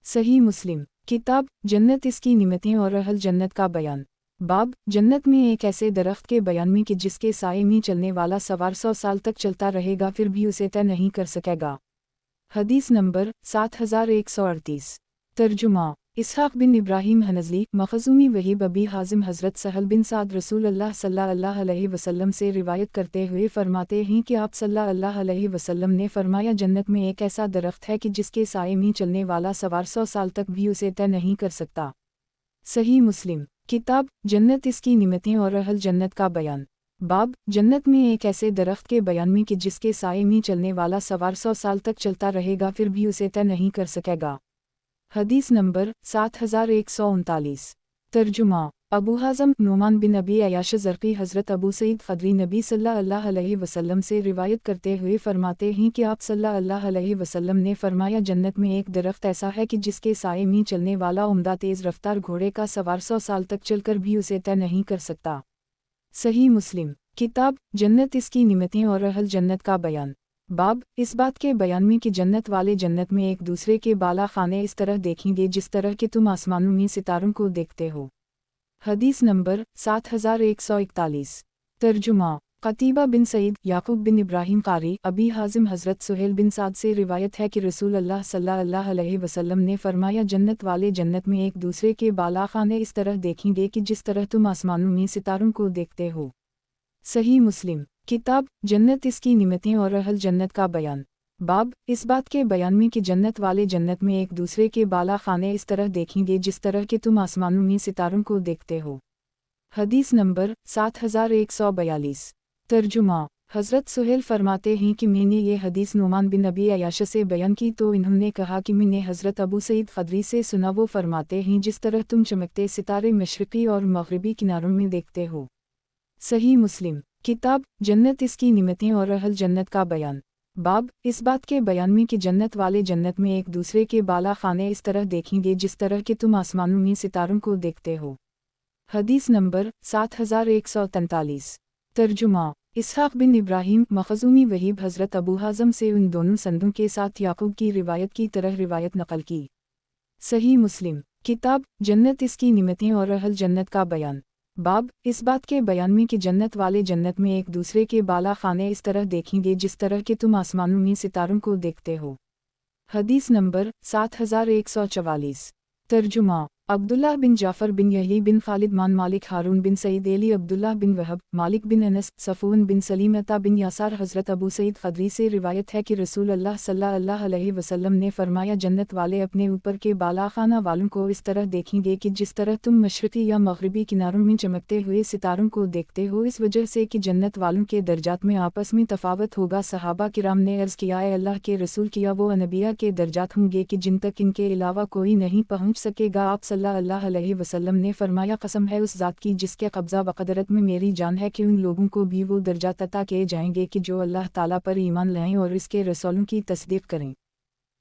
सही मुस्लिम किताब जन्नत इसकी निमतें और अहल जन्नत का बयान, बाब जन्नत में एक ऐसे दरख्त के बयान में कि जिसके साए में चलने वाला सवार 100 साल तक चलता रहेगा फिर भी उसे तय नहीं कर सकेगा। हदीस नंबर 7138। तर्जुमा इसहाक़ बिन इब्राहीम हनज़ली मखज़ूमी वहीब अबी हाज़िम, हज़रत सहल बिन साद रसूल अल्लाह सल्लल्लाहु अलैहि वसल्लम से रिवायत करते हुए फरमाते हैं कि आप सल्लल्लाहु अलैहि वसल्लम ने फरमाया, जन्नत में एक ऐसा दरख्त है कि जिसके साए में चलने वाला सवार 100 साल तक भी उसे तय नहीं कर सकता। सही मुस्लिम किताब जन्नत इसकी निमतें और अहल जन्नत का बयान, बाब जन्नत में एक ऐसे दरख्त के बयान में कि जिसके साए में चलने वाला सवार 100 साल तक चलता रहेगा फिर भी उसे तय नहीं कर सकेगा। हदीस नंबर 7139। तर्जुमा अबू हाज़म नोमान बिन अबी अयाश ज़रक़ी, हज़रत अबू सईद ख़दरी नबी सल्लल्लाहु अलैहि वसल्लम से रिवायत करते हुए फरमाते हैं कि आप सल्लल्लाहु अलैहि वसल्लम ने फरमाया, जन्नत में एक दरख्त ऐसा है कि जिसके साए में चलने वाला उम्दा तेज़ रफ्तार घोड़े का सवार 100 साल तक चलकर भी उसे तय नहीं कर सकता। सही मुस्लिम किताब जन्नत इसकी निमतें और अहल जन्नत का बयान, बाब इस बात के बयान में कि जन्नत वाले जन्नत में एक दूसरे के बाला खाने इस तरह देखेंगे जिस तरह के तुम आसमानों में सितारों को देखते हो। हदीस नंबर 7141। तर्जुमा कतीबा बिन सईद याकूब बिन इब्राहीम कारी अबी हाज़िम, हज़रत सुहेल बिन साद से रिवायत है कि रसूल अल्लाह सल्लल्लाहु अलैहि वसल्लम ने फरमाया, जन्नत वाले जन्नत में एक दूसरे के बाला खाने इस तरह देखेंगे कि जिस तरह तुम आसमानों में सितारों को देखते हो। सही मुस्लिम किताब जन्नत इसकी निमतें और अहल जन्नत का बयान, बाब इस बात के बयान में कि जन्नत वाले जन्नत में एक दूसरे के बाला खाने इस तरह देखेंगे जिस तरह के तुम आसमानों में सितारों को देखते हो। हदीस नंबर 7142। तर्जुमा हज़रत सुहेल फरमाते हैं कि मैंने ये हदीस नोमान बिन अबी अयाश से बयान की तो इन्होंने कहा कि मैंने हज़रत अबू सईद ख़दरी से सुना। वो फरमाते हैं, जिस तरह तुम चमकते सितारे मशरिक़ी और मग़रिबी किनारों में देखते हो। सही मुस्लिम किताब जन्नत इसकी निमतें और अहल जन्नत का बयान। बाब इस बात के बयान में कि जन्नत वाले जन्नत में एक दूसरे के बाला खाने इस तरह देखेंगे जिस तरह के तुम आसमानों में सितारों को देखते हो। हदीस नंबर 7143। तर्जुमा इसहाक बिन इब्राहिम मखज़ूमी वहीब हज़रत अबू हाज़म से उन दोनों संदों के साथ याकूब की रिवायत की तरह रिवायत नकल की। सही मुस्लिम किताब जन्नत इसकी निमतें और अहल जन्नत का बयान। बाब इस बात के बयान में कि जन्नत वाले जन्नत में एक दूसरे के बाला खाने इस तरह देखेंगे जिस तरह के तुम आसमानों में सितारों को देखते हो। हदीस नंबर 7144। तर्जुमा अब्दुल्लाह बिन जाफ़र बिन यही बिन खालिद मान मालिक हारून बिन सईद एली अब्दुल्लाह बिन वहब मालिक बिन अनस सफ़ून बिन सलीमता बिन यासार हज़रत अबू सईद ख़दरी से रिवायत है कि रसूल अल्लाह सल्लल्लाहु अलैहि वसल्लम ने फरमाया जन्नत वाले अपने ऊपर के बालाखाना वालों को इस तरह देखेंगे कि जिस तरह तुम मशरक़ी या मग़रिबी किनारों में चमकते हुए सितारों को देखते हो, इस वजह से कि जन्नत वालों के दर्जात में आपस में तफावत होगा। सहाबा किराम ने अर्ज़ किया, ए अल्लाह के रसूल, किया वो अनबिया के दर्जात होंगे कि जिन तक इनके अलावा कोई नहीं पहुँच सकेगा। आप सल्लल्लाहु अलैहि वसल्लम ने फरमाया, कसम है उस ज़ात की जिसके कब्ज़ा व क़दरत में मेरी जान है कि उन लोगों को भी वो दर्जात अता किए जाएंगे कि जो अल्लाह ताला पर ईमान लाएं और इसके रसूलों की तस्दीक़ करें।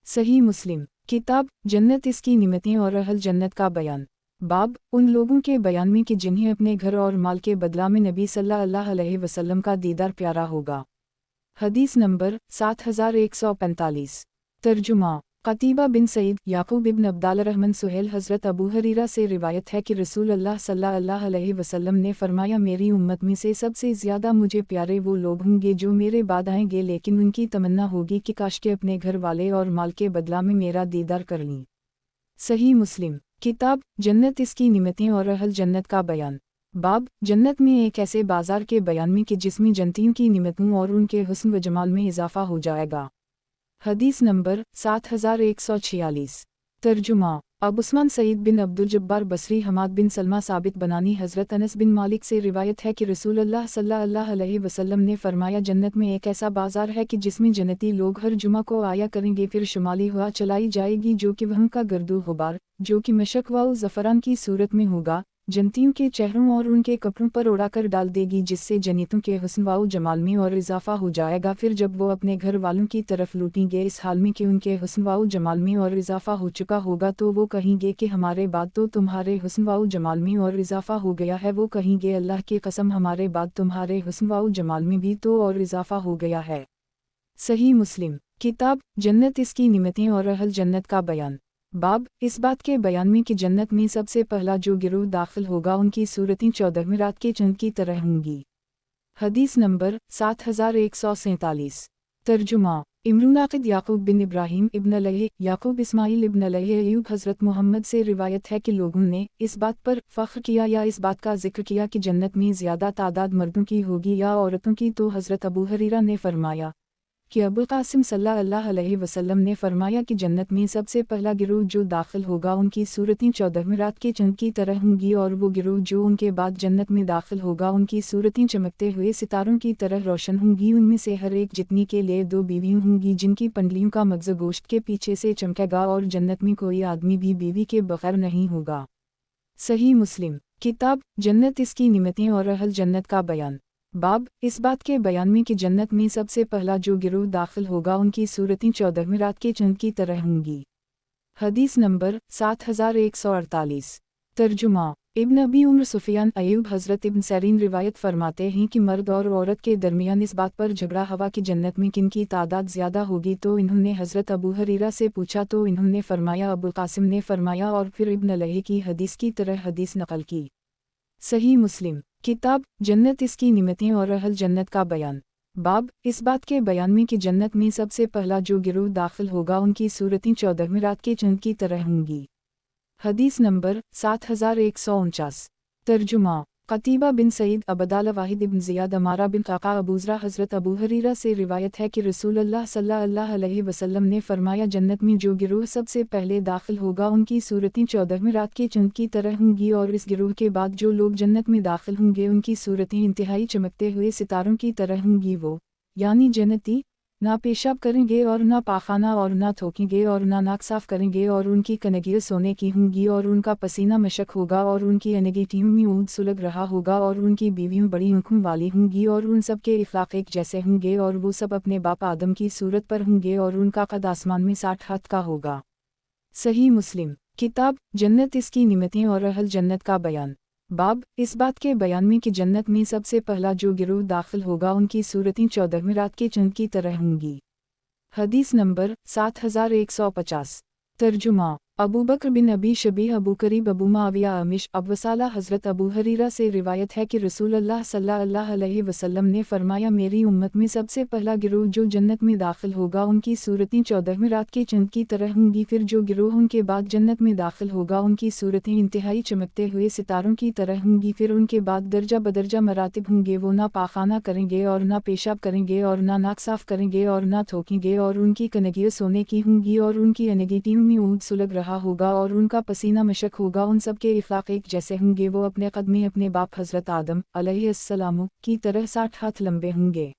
सही मुस्लिम किताब जन्नत इसकी निमतें और अहल जन्नत का बयान। बाब उन लोगों के बयान में कि जिन्हें अपने घर और माल के बदला में नबी सल्लल्लाहु अलैहि वसल्लम का दीदार प्यारा होगा। हदीस नंबर 7145। तर्जुमा क़तीबा बिन सईद याकूब इब्न अब्दाल रहमान सुहेल हज़रत अबू हरीरा से रिवायत है कि रसूल अल्लाह सल्लल्लाहु अलैहि वसल्लम ने फरमाया, मेरी उम्मत में से सबसे ज़्यादा मुझे प्यारे वो लोग होंगे जो मेरे बाद आएंगे, लेकिन उनकी तमन्ना होगी कि काश के अपने घर वाले और माल के बदला में मेरा दीदार कर लीं। सही मुस्लिम किताब जन्नत इसकी निमतें और अहल जन्नत का बयान। बाब जन्नत में एक ऐसे बाजार के बयान में कि जिसमें जन्नतियों की निमतों और उनके हुस्न व जमाल में इजाफा हो जाएगा। हदीस नंबर 7146। तर्जुमा अब उस्मान सईद बिन अब्दुल जब्बार बसरी हमाद बिन सलमा साबित बनानी हज़रत अनस बिन मालिक से रिवायत है कि रसूल अल्लाह सल्लल्लाहु अलैहि वसल्लम ने फरमाया, जन्नत में एक ऐसा बाजार है कि जिसमें जन्नती लोग हर जुमा को आया करेंगे, फिर शुमाली हवा चलाई जाएगी जो कि वहाँ का गर्दो गुबार जो कि मशक व ज़फ़रान की सूरत में होगा, जन्नतियों के चेहरों और उनके कपड़ों पर उड़ाकर डाल देगी, जिससे जन्नतियों के हुस्न व जमाल में और इजाफा हो जाएगा। फिर जब वो अपने घर वालों की तरफ लौटेंगे इस हाल में कि उनके हुस्न व जमाल में और इजाफा हो चुका होगा, तो वो कहेंगे कि हमारे बाद तो तुम्हारे हुस्न व जमाल में और इजाफा हो गया है। वो कहेंगे, अल्लाह की कसम, हमारे बाद तुम्हारे हुस्न व जमाल में भी तो और इजाफा हो गया है। सही मुस्लिम किताब जन्नत इसकी निमतें और अहल जन्नत का बयान। बाब इस बात के बयान में कि जन्नत में सबसे पहला जो गिरोह दाखिल होगा उनकी सूरतें 14वीं रात के चंद की तरह होंगी। हदीस नंबर 7147। तर्जुमा इमरुनाकिद याकूब बिन इब्राहिम इब्न अलैहि याकूब इस्माइल इब्न अलैहि अयूब हज़रत मोहम्मद से रिवायत है कि लोगों ने इस बात पर फ़ख्र किया या इस बात का जिक्र किया कि जन्नत में ज़्यादा तादाद मर्दों की होगी या औरतों की, तो हज़रत अबू हरीरा ने फरमाया कि अबुल कासिम सल्लल्लाहु अलैहि वसल्लम ने फरमाया कि जन्नत में सबसे पहला गिरोह जो दाखिल होगा उनकी सूरतें 14वीं रात के चंद की तरह होंगी, और वो गिरोह जो उनके बाद जन्नत में दाखिल होगा उनकी सूरतें चमकते हुए सितारों की तरह रोशन होंगी। उनमें से हर एक जितनी के लिए 2 बीवियाँ होंगी जिनकी पंडलियों का मग़ज़ गोश्त के पीछे से चमकेगा, और जन्नत में कोई आदमी भी बीवी के बगैर नहीं होगा। सही मुस्लिम किताब जन्नत इसकी निमतें और अहल जन्नत का बयान। बाब इस बात के बयान में कि जन्नत में सबसे पहला जो गिरोह दाखिल होगा उनकी सूरतें 14वीं रात के चंद की तरह होंगी। हदीस नंबर 7148। तर्जुमा इब्न अबी उम्र सुफियान अयूब हज़रत इब्न सरीन रिवायत फरमाते हैं कि मर्द और औरत के दरमियान इस बात पर झगड़ा हुआ कि जन्नत में किन की तादाद ज़्यादा होगी, तो इन्होंने हज़रत अबू हरीरा से पूछा तो इन्होंने फरमाया, अबुल कासिम ने फरमाया, और फिर इब्न अलैहि की हदीस की तरह हदीस नकल की। सही मुस्लिम किताब जन्नत इसकी निमतें और अहल जन्नत का बयान। बाब इस बात के बयान में कि जन्नत में सबसे पहला जो गिरोह दाखिल होगा उनकी सूरतें 14वीं रात के चंद की तरह होंगी। हदीस नंबर 7149। तर्जुमा क़तीबा बिन सईद अबदाल वाहिद इब्न ज़ियाद अमारा बिन क़ाक़ा अबूज़रा हज़रत अबू हरीरा से रिवायत है कि रसूल अल्लाह सल्लल्लाहु अलैहि वसल्लम ने फरमाया, जन्नत में जो गिरोह सबसे पहले दाखिल होगा उनकी सूरतें 14वीं रात के चंद की तरह होंगी, और इस गिरोह के बाद जो लोग जन्नत में दाखिल होंगे उनकी सूरतें इंतहाई चमकते हुए सितारों की तरह होंगी। वो यानी जन्नती ना पेशाब करेंगे और ना पाखाना और ना थूकेंगे और ना नाक साफ करेंगे और उनकी कनगियाँ सोने की होंगी और उनका पसीना मशक होगा और उनकी अनगेटियों में ऊद सुलग रहा होगा और उनकी बीवियों बड़ी आँखों वाली होंगी और उन सब के इखलाक एक जैसे होंगे और वो सब अपने बाप आदम की सूरत पर होंगे और उनका कद आसमान में 60 हाथ का होगा। सही मुस्लिम किताब जन्नत इसकी निमतें और अहल जन्नत का बयान। बाब इस बात के बयान में कि जन्नत में सबसे पहला जो गिरोह दाखिल होगा उनकी सूरतें 14वीं रात के चंद की तरह होंगी। हदीस नंबर 7150। तर्जुमा अबू बकर बिन अबी शबीह अबू करीब अबू माविया अमिश अबवसाला हज़रत अबू हरीरा से रिवायत है कि रसूल अल्लाह सल्लल्लाहु अलैहि वसल्लम ने फरमाया मेरी उम्मत में सबसे पहला गिरोह जो जन्नत में दाखिल होगा उनकी सूरतें 14वीं रात के चंद की तरह होंगी। फिर जो गिरोह उनके बाद जन्नत में दाखिल होगा उनकी सूरतें इंतहाई चमकते हुए सितारों की तरह होंगी। फिर उनके बाद दर्जा बदर्जा मरातिब होंगे, वो ना पाखाना करेंगे और ना पेशाब करेंगे और ना नाक साफ करेंगे और ना थूकेंगे और उनकी कनगियाँ सोने की होंगी और उनकी अनगेटियों में ऊद सुलग रहा होगा और उनका पसीना मशक होगा। उन सब के इखलाक एक जैसे होंगे, वो अपने कद में अपने बाप हज़रत आदम अलैहिस्सलाम की तरह 60 हाथ लंबे होंगे।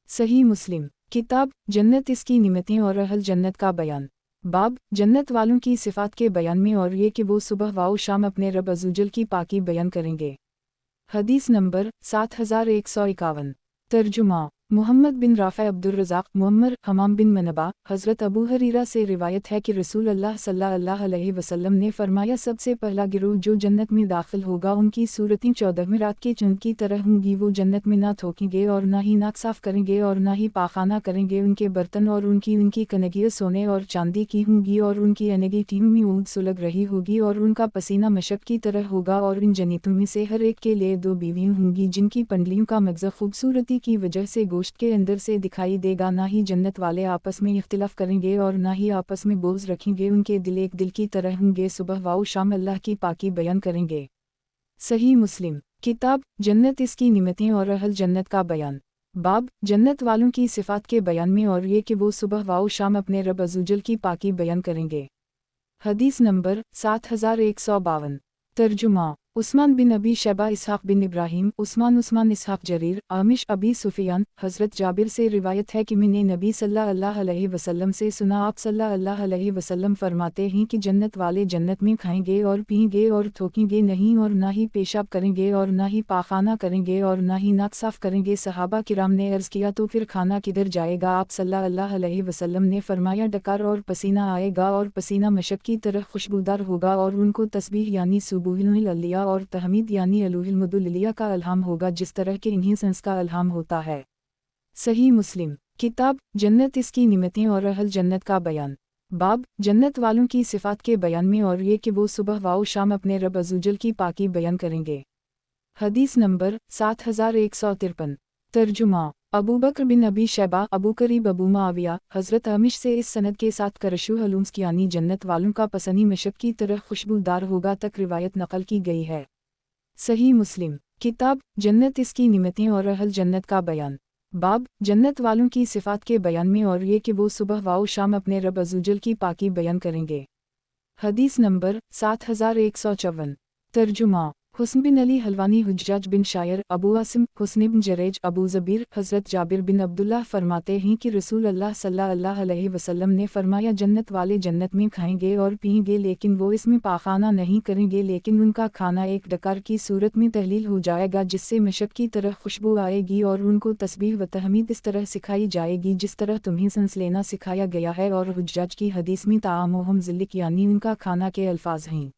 सही मुस्लिम किताब जन्नत इसकी निमतें और अहल जन्नत का बयान। बाब जन्नत वालों की सिफ़ात के बयान में और ये कि वो सुबह व शाम अपने रब अज़्ज़वजल की पाकी बयान करेंगे। हदीस नंबर 7151। तर्जुमा मुहम्मद बिन राफ़ा अब्दुल रज़ाक़ मुअम्मर हमाम बिन मनबा हज़रत अबू हरीरा से रिवायत है कि रसूल अल्लाह सल्लल्लाहु अलैहि वसल्लम ने फरमाया सबसे पहला गिरोह जो जन्नत में दाखिल होगा उनकी सूरतें 14वीं रात के चंद की तरह होंगी। वो जन्नत में ना थूकेंगे और ना ही नाक साफ करेंगे और ना ही पाखाना करेंगे। उनके बर्तन और उनकी कनगियाँ सोने और चांदी की होंगी और उनकी अनगेटियों में ऊद सुलग रही होगी और उनका पसीना मशक की तरह होगा और इन जन्नतों में से हर एक के लिए 2 बीवियाँ होंगी जिनकी पंडलियों का मगज़ खूबसूरती की वजह से गोश्त के अंदर से दिखाई देगा। ना ही जन्नत वाले आपस में इख्तिलाफ करेंगे और ना ही आपस में बोझ रखेंगे। उनके दिल एक दिल की तरह होंगे, सुबह व शाम अल्लाह की पाकी बयान करेंगे। सही मुस्लिम किताब जन्नत इसकी निमतें और अहल जन्नत का बयान। बाब जन्नत वालों की सिफ़ात के बयान में और ये कि वो सुबह व शाम अपने रब अज़्ज़वजल की पाकी बयान करेंगे। हदीस नंबर 7152। तर्जुमा उस्मान बिन अबी शैबा इसहाक़ बिन इब्राहीम उस्मान इसहाक़ जरीर आमिश अबी सुफियान हज़रत जाबिर से रिवायत है कि मैंने नबी सल्लल्लाहु अलैहि वसल्लम से सुना, आप सल्लल्लाहु अलैहि वसल्लम फरमाते हैं कि जन्नत वाले जन्नत में खाएंगे और पीएंगे और थूकेंगे नहीं और ना ही पेशाब करेंगे और ना ही पाखाना करेंगे और ना ही नाक साफ करेंगे। सहाबा किराम ने अर्ज़ किया तो फिर खाना किधर जाएगा? आप सल्लल्लाहु अलैहि वसल्लम ने फरमाया डकार और पसीना आएगा और पसीना मशक की तरह खुशबूदार होगा और उनको तस्बीह यानी सुबूहुल अलिया और तहमीद यानी अलूहिल का अल्हाम होगा जिस तरह के इन्हीं संस का अल्हाम होता है। सही मुस्लिम किताब जन्नत इसकी निमतें और अहल जन्नत का बयान। बाब जन्नत वालों की सिफ़ात के बयान में और ये कि वो सुबह व शाम अपने रब अज़्ज़वजल की पाकी बयान करेंगे। हदीस नंबर 7153। तर्जुमा अबू बकर बिन अबी शैबा अबू करीब अबू माविया हज़रत अमिश से इस सनद के साथ करशु हलूम्स यानी जन्नत वालों का पसनी मशक की तरह खुशबूदार होगा तक रिवायत नकल की गई है। सही मुस्लिम किताब जन्नत इसकी निमतें और अहल जन्नत का बयान। बाब जन्नत वालों की सिफ़ात के बयान में और ये कि वो सुबह व शाम अपने रब अज़्ज़वजल की पाकी बयान करेंगे। हदीस नंबर 7154। तर्जुमा हुस्न बिन अली हलवानी हुज्जाज बिन शायर अबू आसिम हुस्न बिन जरेज अबू ज़बीर हज़रत जाबिर बिन अब्दुल्लाह फरमाते हैं कि रसूल अल्लाह सल्लल्लाहु अलैहि वसल्लम ने फरमाया जन्नत वाले जन्नत में खाएंगे और पीएंगे लेकिन वो इसमें पाखाना नहीं करेंगे, लेकिन उनका खाना एक डकार की सूरत में तहलील हो जाएगा जिससे मशक की तरह खुशबू आएगी और उनको तस्बीह व तहमीद इस तरह सिखाई जाएगी जिस तरह तुम्हें सांस लेना सिखाया गया है। और हुज्जाज की हदीस में ताअमुहुम ज़िल्लिक यानी उनका खाना के अल्फाज हैं।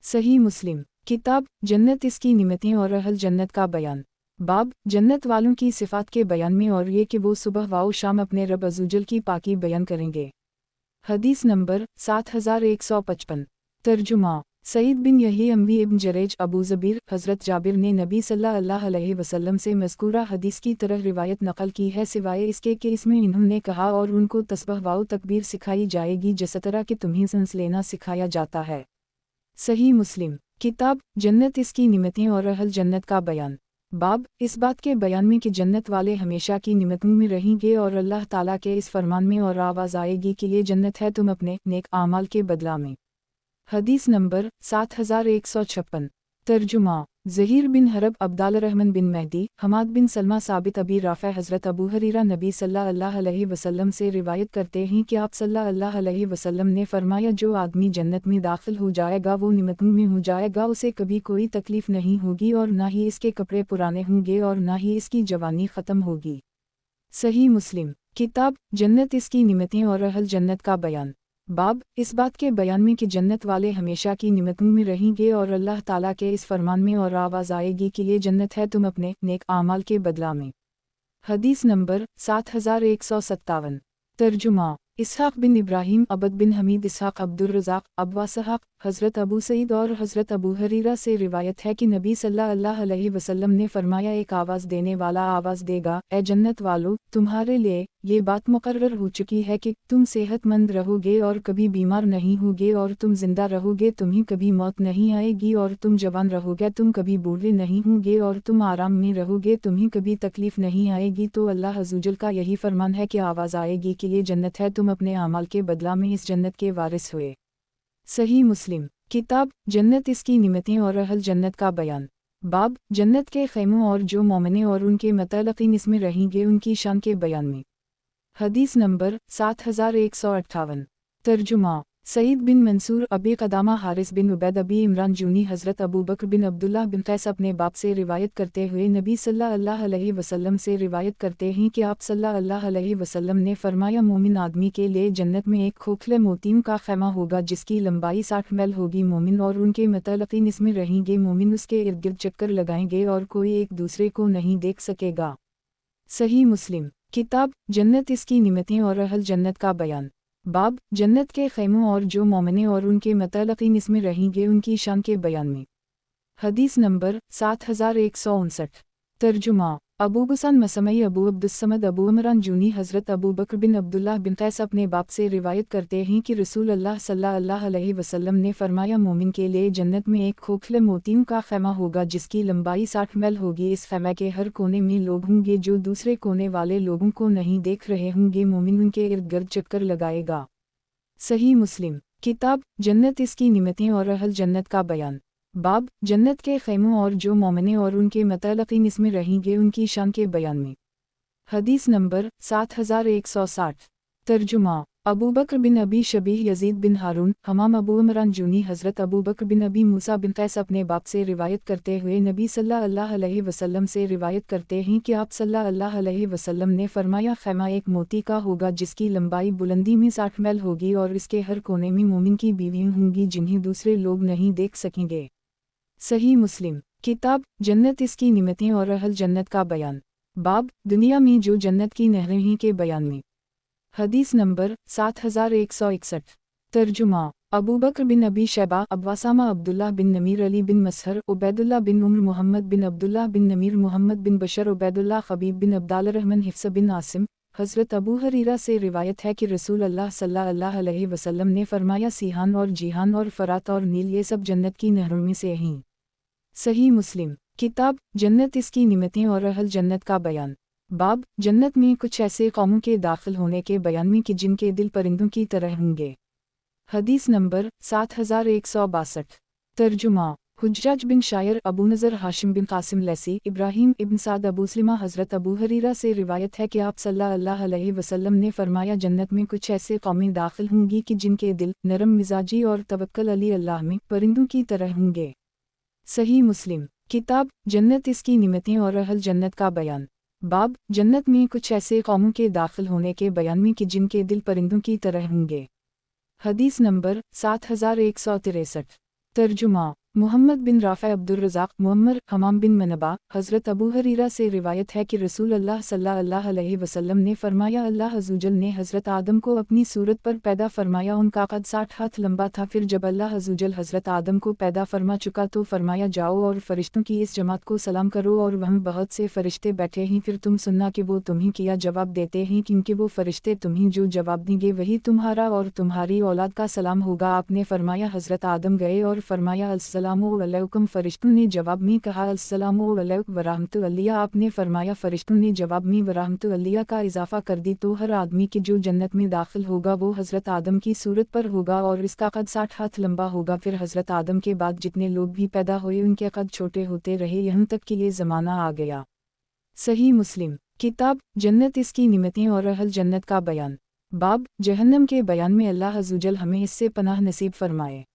सही मुस्लिम किताब जन्नत इसकी निमतें और अहल जन्नत का बयान। बाब जन्नत वालों की सिफ़ात के बयान में और ये कि वो सुबह व शाम अपने रब अज़्ज़वजल की पाकी बयान करेंगे। हदीस नंबर 7155। तर्जुमा सईद बिन यही अम्वी इब्न जरेज अबू ज़बीर हज़रत जाबिर ने नबी सल्लल्लाहु अलैहि वसल्लम से मज़कूरा हदीस की तरह रिवायत नकल की है सिवाय इसके कि इसमें इन्होंने कहा और उनको तस्बीह व तकबीर सिखाई जाएगी जिस तरह कि तुम्हें सांस लेना सिखाया जाता है। सही मुस्लिम किताब जन्नत इसकी निमतें और अहल जन्नत का बयान। बाब इस बात के बयान में कि जन्नत वाले हमेशा की निमतों में रहेंगे और अल्लाह ताला के इस फरमान में और आवाज़ आएगी कि ये जन्नत है तुम अपने नेक आमाल के बदला में। हदीस नंबर 7156। तर्जुमा ज़हीर बिन हरब, अब्दालरहमान बिन मेहदी, हमाद बिन सलमा, साबित अबी राफ़ा, हज़रत अबू हुरैरा नबी सल्लल्लाहु अलैहि वसल्लम से रिवायत करते हैं कि आप सल्लल्लाहु अलैहि वसल्लम ने फरमाया, जो आदमी जन्नत में दाखिल हो जाएगा वो निमतों में हो जाएगा, उसे कभी कोई तकलीफ़ नहीं होगी और ना ही इसके कपड़े पुराने होंगे और ना ही इसकी जवानी ख़त्म होगी। सही मुस्लिम। किताब जन्नत, इसकी निमतें और अहल जन्नत का बयान। बाब इस बात के बयान में कि जन्नत वाले हमेशा की निमतों में रहेंगे और अल्लाह ताला के इस फरमान में और आवाज़ आएगी कि ये जन्नत है तुम अपने नेक आमाल के बदला में। हदीस नंबर 7157। तर्जुमा इसहाक़ बिन इब्राहीम, अबद बिन हमीद, इसहाक़ अब्दुर रज़ाक़, अब्वासहाक़, हज़रत अबू सईद और हज़रत अबू हुरैरा से रिवायत है कि नबी सल्लल्लाहु अलैहि वसल्लम ने फरमाया, एक आवाज़ देने वाला आवाज़ देगा, ए जन्नत वालों, तुम्हारे लिए ये बात मुकर्रर हो चुकी है कि तुम सेहतमंद रहोगे और कभी बीमार नहीं होगे, और तुम जिंदा रहोगे, तुम्हें कभी मौत नहीं आएगी, और तुम जवान रहोगे, तुम कभी बूढ़े नहीं होंगे, और तुम आराम में रहोगे, तुम्हें कभी तकलीफ नहीं आएगी। तो अल्लाह अज़्ज़वजल का यही फरमान है कि आवाज़ आएगी कि ये जन्नत है, तुम अपने अमाल के बदला में इस जन्नत के वारिस हुए। सही मुस्लिम। किताब जन्नत, इसकी निमतें और अहल जन्नत का बयान। बाब जन्नत के खैमों और जो मोमिने और उनके मुतअल्लिक़ीन इसमें रहेंगे उनकी शान के बयान में। हदीस नंबर 7158। तर्जुमा सईद बिन मंसूर, अबी क़दामा, हारिस बिन उबैद, अबी इमरान जूनी, हज़रत अबू बकर बिन अब्दुल्लाह बिन कैस अपने बाप से रिवायत करते हुए नबी सल्लल्लाहु अलैहि वसल्लम से रिवायत करते हैं कि आप सल्लल्लाहु अलैहि वसल्लम ने फरमाया, मोमिन आदमी के लिए जन्नत में एक खोखले मोतियों का खैमा होगा जिसकी लंबाई 60 मील होगी। मोमिन और उनके मुतअल्लिक़ीन इसमें रहेंगे, मोमिन उसके इर्द गिर्द चक्कर लगाएंगे और कोई एक दूसरे को नहीं देख सकेगा। सही मुस्लिम। किताब जन्नत, इसकी निमतें और अहल जन्नत का बयान। बाब जन्नत के खैमों और जो मोमिने और उनके मुतअल्लिक़ीन इसमें रहेंगे उनकी शान के बयान में। हदीस नंबर 7159। तर्जुमा अबू गुसान मसमई, अबू अब्दुस्समद, अबू इमरान जूनी, हज़रत अबू बकर बिन अब्दुल्लाह बिन कैस अपने बाप से रिवायत करते हैं कि रसूल अल्लाह सल्लल्लाहु अलैहि वसल्लम ने फरमाया, मोमिन के लिए जन्नत में एक खोखले मोतियों का खैमा होगा जिसकी लंबाई 60 मील होगी। इस खैमे के हर कोने में लोग होंगे जो दूसरे कोने वाले लोगों को नहीं देख रहे होंगे। मोमिन उनके इर्द गिर्द चक्कर लगाएगा। सही मुस्लिम। किताब जन्नत, इसकी निमतें और अहल जन्नत का बयान। बाब जन्नत के खैमों और जो मोमिने और उनके मुतअल्लिक़ीन इसमें रहेंगे उनकी शान के बयान में। हदीस नंबर 7160। तर्जुमा अबू बकर बिन अबी शबीह, यजीद बिन हारून, हमाम, अबू इमरान जूनी, हज़रत अबू बकर बिन अबी मूसा बिन कैस अपने बाप से रिवायत करते हुए नबी सल्लल्लाहु अलैहि वसल्लम से रिवायत करते हैं कि आप सल्लल्लाहु अलैहि वसल्लम ने फरमाया, खैमा एक मोती का होगा जिसकी लंबाई बुलंदी में 60 मील होगी और इसके हर कोने में मोमिन की बीवियां होंगी जिन्हें दूसरे लोग नहीं देख सकेंगे। सही मुस्लिम। किताब जन्नत, इसकी निमतें और अहल जन्नत का बयान। बाब दुनिया में जो जन्नत की नहरें हैं के बयान में। हदीस नंबर 7161। तर्जुमा अबू बकर बिन अबी शैबा, अब्वासामा, अब्दुल्लाह बिन नमीर, अली बिन मसहर, उबैदुल्लाह बिन उम्र, मोहम्मद बिन अब्दुल्लाह बिन नमीर, मोहम्मद बिन बशर, उबैदुल्लाह, खबीब बिन अब्दालरहमान, हिफ्स बिन आसिम। हज़रत अबू हुरैरा से रिवायत है कि रसूल अल्लाह सल्लल्लाहु अलैहि वसल्लम ने फरमाया, सीहान और जीहान और फरात और नील ये सब जन्नत की नहरों में से हैं। सही मुस्लिम। किताब जन्नत, इसकी निमतें और अहल जन्नत का बयान। बाब जन्नत में कुछ ऐसे कौमों के दाखिल होने के बयान में कि जिनके दिल परिंदों की तरह होंगे। हदीस नंबर 7162। तर्जुमा हुज्जाज बिन शायर, अबू नज़र, हाशिम बिन कासिम लैसी, इब्राहीम इब्न साद, अबू सलिमा, हज़रत अबू हुरैरा से रिवायत है कि आप सल्लल्लाहु अलैहि वसल्लम ने फरमाया, जन्नत में कुछ ऐसे कौमें दाखिल होंगी कि जिनके दिल नरम मिजाजी और तवक्कल अली अल्लाह में परिंदों की तरह होंगे। सही मुस्लिम। किताब जन्नत, इसकी निमतें और अहल जन्नत का बयान। बाब जन्नत में कुछ ऐसे कौमों के दाखिल होने के बयान में कि जिनके दिल परिंदों की तरह होंगे। हदीस नंबर 7163। तर्जुमा मोहम्मद बिन राफ़ा, अब्दुर रज़ाक़, मुअम्मर, हमाम बिन मनबा, हज़रत अबू हुरैरा से रिवायत है कि रसूल अल्लाह सल्लल्लाहु अलैहि वसल्लम ने फरमाया, अल्लाह अज़्ज़वजल ने हज़रत आदम को अपनी सूरत पर पैदा फरमाया, उनका कद 60 हाथ लंबा था। फिर जब अल्लाह अज़्ज़वजल हज़रत आदम को पैदा फरमा चुका तो फरमाया, जाओ और फरिश्तों की इस जमात को सलाम करो और वहाँ बहुत से फरिश्ते बैठे हैं, फिर तुम सुनना कि वो तुम्हें क्या जवाब देते हैं, क्योंकि वो फरिश्ते तुम्हें जो जवाब देंगे वही तुम्हारा और तुम्हारी औलाद का सलाम होगा। आपने फरमाया, हज़रत आदम गए और फरमाया, अस्सलामु अलैकुम। फरिश्तों ने जवाब में कहा अस्सलामु अलैकुम वरहमतुल्लाह। आपने फरमाया फरिश्तों ने जवाब में वरहमतुल्लाह का इजाफा कर दी तो हर आदमी के जो जन्नत में दाखिल होगा वो हज़रत आदम की सूरत पर होगा और इसका कद 60 हाथ लंबा होगा। फिर हज़रत आदम के बाद जितने लोग भी पैदा हुए उनके कद छोटे होते रहे यहाँ तक कि ये ज़माना आ गया। सही मुस्लिम। किताब जन्नत इसकी निमतें और अहल जन्नत का बयान। बाब जहन्नम के बयान में अल्लाह अज़्ज़वजल हमें इससे पनाह नसीब फरमाए।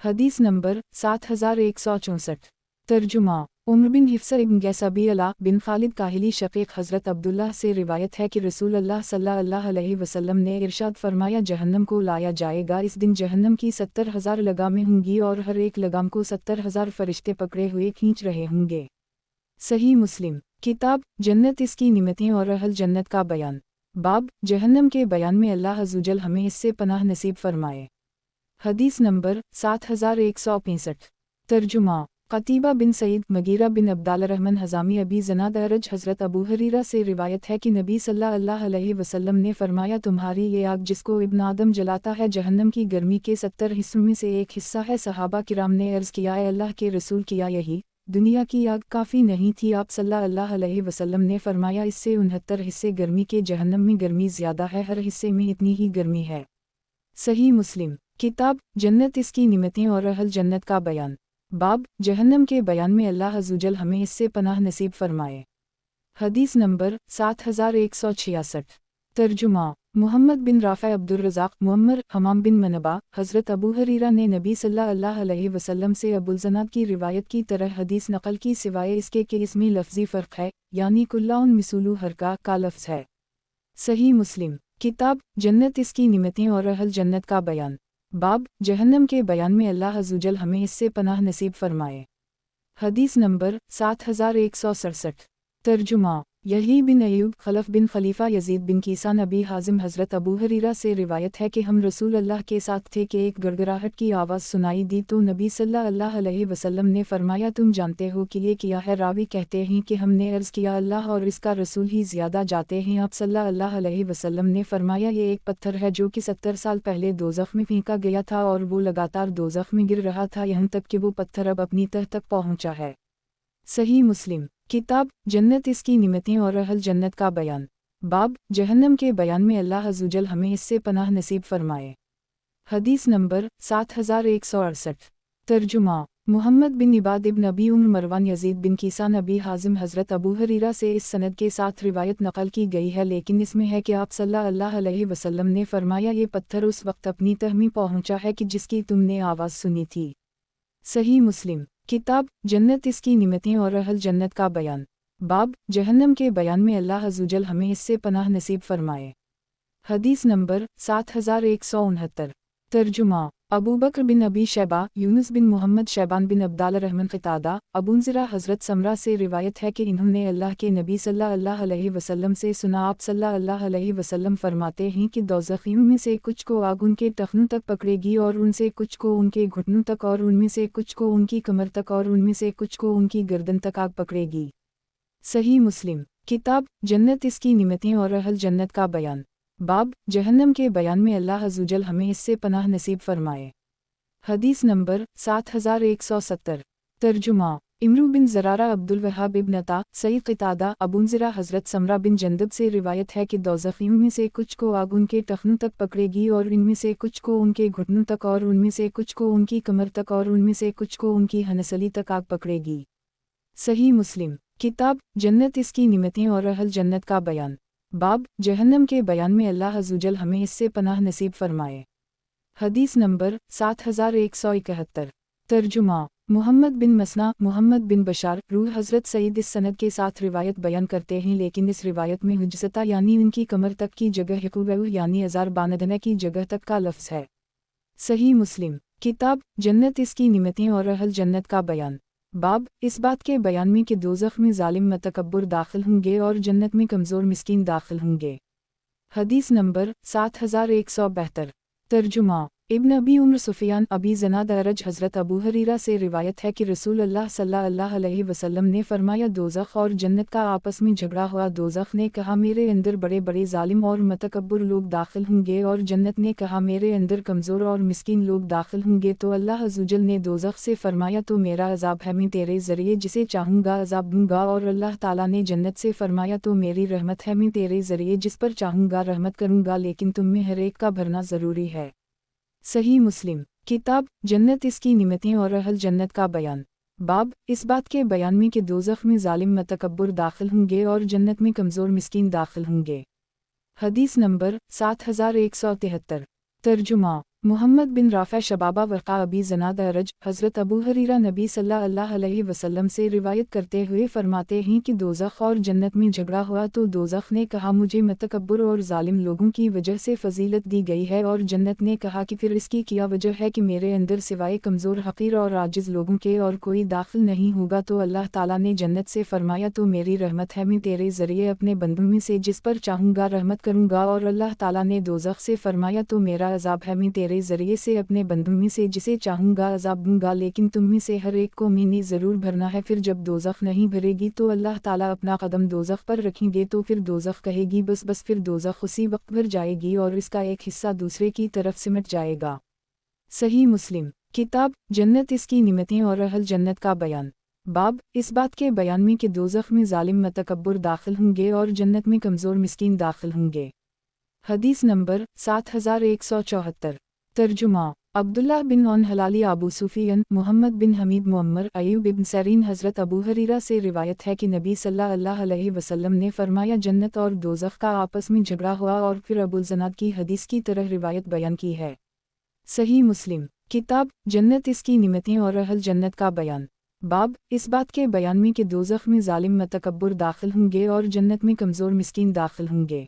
हदीस नंबर 7164। तर्जुमा उमर बिन हिफ्स इब्न गैस अबी अला बिन खालिद काहिली शकीक हज़रत अब्दुल्लाह से रिवायत है कि रसूल अल्लाह सल्लल्लाहु अलैहि वसल्लम ने इरशाद फरमाया जहन्नम को लाया जाएगा। इस दिन जहन्नम की 70,000 लगामें होंगी और हर एक लगाम को 70,000 फरिश्ते पकड़े हुए खींच रहे होंगे। सही मुस्लिम। किताब जन्नत इसकी निमतें और अहल जन्नत का बयान। बाब जहन्नम के बयान में अल्लाह अज़्ज़वजल हमें इससे पनाह नसीब फरमाए। हदीस नंबर 7165। तर्जुमा क़तीबा बिन सईद मगीरा बिन अब्दाल रहमान हज़ामी अबी ज़नाद अरज हज़रत अबू हरीरा से रिवायत है कि नबी सल्लल्लाहु अलैहि वसल्लम ने फरमाया तुम्हारी ये आग जिसको इब्न आदम जलाता है जहन्नम की गर्मी के 70 हिस्सों में से एक हिस्सा है। सहाबा किराम ने अर्ज़ किया अल्लाह के रसूल किया यही दुनिया की आग काफ़ी नहीं थी? आप सल्लल्लाहु अलैहि वसल्लम ने फरमाया इससे 69 हिस्से गर्मी के जहन्नम में गर्मी ज़्यादा है, हर हिस्से में इतनी ही गर्मी है। सही मुस्लिम। किताब जन्नत इसकी निमतें और अहल जन्नत का बयान। बाब जहन्नम के बयान में अल्लाह अज़्ज़वजल हमें इससे पनाह नसीब फरमाए। हदीस नंबर 7166। तर्जुमा मुहम्मद बिन राफ़ा अब्दुर्रज़ाक़ मुअम्मर हमाम बिन मनबा हज़रत अबू हरीरा ने नबी सल्लल्लाहु अलैहि वसल्लम से अबुलज़नाद की रिवायत की तरह हदीस नकल की सिवाय इसके कि इसमें लफ्ज़ी फ़र्क है, यानी कुल्लाउन मिसुलु हरका का लफ्ज़ है। सही मुस्लिम। किताब जन्नत इसकी निमतें और अहल जन्नत का बयान। बाब जहन्नम के बयान में अल्लाह अज़्ज़वजल हमें इससे पनाह नसीब फरमाए। हदीस नंबर 7167। तर्जुमा यही बिन अयूब खलफ बिन खलीफा यजीद बिन कीसान अबी हाजिम हज़रत अबू हरीरा से रिवायत है कि हम रसूल अल्लाह के साथ थे कि एक गड़गड़ाहट की आवाज़ सुनाई दी तो नबी सल्लल्लाहु अलैहि वसल्लम ने फरमाया तुम जानते हो कि ये क्या है? रावी कहते हैं कि हमने अर्ज़ किया अल्लाह और इसका रसूल ही ज़्यादा जाते हैं। आप सल्लल्लाहु अलैहि वसल्लम ने फरमाया ये एक पत्थर है जो कि 70 साल पहले दोज़ख में फेंका गया था और वो लगातार दोज़ख में गिर रहा था यहाँ तक कि वो पत्थर अब अपनी तह तक पहुँचा है। सही मुस्लिम। किताब जन्नत इसकी निमतें और अहल जन्नत का बयान। बाब जहन्नम के बयान में अल्लाह अज़्ज़वजल हमें इससे पनाह नसीब फरमाए। हदीस नंबर 7168। तर्जुमा मुहम्मद बिन इबाद इब्न अबी उम्र मरवान यजीद बिन कीसान अबी हाजिम हज़रत अबू हरीरा से इस सनद के साथ रिवायत नकल की गई है, लेकिन इसमें है कि आप सल्लल्लाहु अलैहि वसल्लम ने फरमाया ये पत्थर उस वक्त अपनी तह में पहुँचा है कि जिसकी तुमने आवाज़ सुनी थी। सही मुस्लिम। किताब जन्नत इसकी निमतें और अहल जन्नत का बयान। बाब जहन्नम के बयान में अल्लाह अज़्ज़वजल हमें इससे पनाह नसीब फरमाए। हदीस नंबर 7169। तर्जुमा अबू बकर बिन अबी शैबा यूनुस बिन मोहम्मद शैबान बिन अब्दाल रहमान क़तादा अबूज़रा हज़रत समरा से रिवायत है कि इन्होंने अल्लाह के नबी सल्लल्लाहु अलैहि वसल्लम से सुना आप सल्लल्लाहु अलैहि वसल्लम फरमाते हैं कि दोज़खियों में से कुछ को आग उनके टखनों तक पकड़ेगी और उनसे कुछ को उनके घुटनों तक और उनमें से कुछ को उनकी कमर तक और उनमें से कुछ को उनकी गर्दन तक आग पकड़ेगी। सही मुस्लिम। किताब जन्नत इसकी निमतें और अहल जन्नत का बयान। बाब जहन्नम के बयान में अल्लाह अज़्ज़वजल हमें इससे पनाह नसीब फरमाए। हदीस नंबर 7170। तर्जुमा इमरू बिन ज़रारा अब्दुल वहाब इब्न अता सईद क़तादा अबूज़रा हज़रत समरा बिन जंदब से रिवायत है कि दोज़खियों में से कुछ को आग उनके टखनों तक पकड़ेगी और इनमें से कुछ को उनके घुटनों तक और उनमें से कुछ को उनकी कमर तक और उनमें से कुछ को उनकी हनसली तक आग पकड़ेगी। सही मुस्लिम। किताब जन्नत इसकी निमतें और अहल जन्नत का बयान। बाब जहन्नम के बयान में अल्लाह अज़्ज़वजल हमें इससे पनाह नसीब फरमाए। हदीस नंबर 7171। तर्जुमा मुहम्मद बिन मसना मुहम्मद बिन बशार रूह हज़रत सईद इस सनद के साथ रिवायत बयान करते हैं, लेकिन इस रिवायत में हुज्जता यानी उनकी कमर तक की जगह हिकुबह यानी अज़ार बानदना की जगह तक का लफ्ज़ है। सही मुस्लिम। किताब जन्नत इसकी निमतें और अहल जन्नत का बयान। बाब इस बात के बयान में कि दोज़ख में ज़ालिम मतकब्बर दाखिल होंगे और जन्नत में कमज़ोर मिस्कीन दाखिल होंगे। हदीस नंबर 7172। तर्जुमा इब्न अबी उम्र सुफियान अबी ज़नाद अरज हज़रत अबू हरीरा से रिवायत है कि रसूल अल्लाह सल्लल्लाहु अलैहि वसल्लम ने फरमाया, दोज़ख और जन्नत का आपस में झगड़ा हुआ। दोज़ख ने कहा, मेरे अंदर बड़े बड़े जालिम और मतकब्बर लोग दाखिल होंगे, और जन्नत ने कहा, मेरे अंदर कमज़ोर और मिस्कीन लोग दाखिल होंगे। तो अल्लाह अज़्ज़वजल ने दोज़ख से फरमाया, तो मेरा अज़ाब है, मैं तेरे ज़रिए जिसे चाहूँगा अज़ाब दूँगा। और अल्लाह ताला ने जन्नत से फरमाया, तो मेरी रहमत है, मैं तेरे ज़रिए जिस पर चाहूँगा रहमत करूँगा, लेकिन तुम में हर एक का भरना ज़रूरी है। सही मुस्लिम किताब जन्नत इसकी निमतें और अहल जन्नत का बयान। बाब इस बात के बयान में कि दोज़ख में जालिम मतकब्बर दाखिल होंगे और जन्नत में कमज़ोर मिस्कीन दाखिल होंगे। हदीस नंबर 7173। तर्जुमा मुहम्मद बिन राफ़ा शबाबा वक़ा अबी ज़नाद अरज हज़रत अबू हरीरा नबी सल्लल्लाहु अलैहि वसल्लम से रिवायत करते हुए फरमाते हैं कि दोज़ख और जन्नत में झगड़ा हुआ तो दोज़ख ने कहा, मुझे मतकब्बर और जालिम लोगों की वजह से फजीलत दी गई है, और जन्नत ने कहा कि फिर इसकी क्या वजह है कि मेरे अंदर सिवाय कमज़ोर हक़ीर और आजिज़ लोगों के और कोई दाखिल नहीं होगा। तो अल्लाह ताला ने जन्नत से फरमाया, तो मेरी रहमत है, मैं तेरे ज़रिए अपने बंदों में से जिस पर चाहूँगा रहमत करूँगा। और अल्लाह ताला ने दोज़ख से फरमाया, तो मेरा अज़ाब है, मैं तेरे ज़रिए से अपने बंदों में से जिसे चाहूँगा अज़ाब दूँगा, लेकिन तुम में से हर एक को मैंने ज़रूर भरना है। फिर जब दोज़ख नहीं भरेगी तो अल्लाह ताला अपना कदम दोज़ख पर रखेंगे, तो फिर दोज़ख कहेगी बस बस, फिर दोज़ख उसी वक्त भर जाएगी और इसका एक हिस्सा दूसरे की तरफ सिमट जाएगा। सही मुस्लिम किताब जन्नत इसकी निमतें और अहल जन्नत का बयान। बाब इस बात के बयान में कि दोज़ख में जालिम मतकब्बर दाखिल होंगे और जन्नत में कमज़ोर मिस्कीन दाखिल होंगे। हदीस नंबर 7174। तर्जुमा अब्दुल्लाह बिन औन हलाली अबू सुफियन मोहम्मद बिन हमीद मुअम्मर अयूब इब्न सरीन हज़रत अबू हरीरा से रिवायत है कि नबी सल्लल्लाहु अलैहि वसल्लम ने फरमाया, जन्नत और दोज़ख का आपस में झगड़ा हुआ, और फिर अबू ज़नाद की हदीस की तरह रिवायत बयान की है। सही मुस्लिम किताब जन्नत इसकी निमतें और अहल जन्नत का बयान। बाब इस बात के बयान में कि दोज़ख में जालिम मतकब्बर दाखिल होंगे और जन्नत में कमज़ोर मिस्कीन दाखिल होंगे।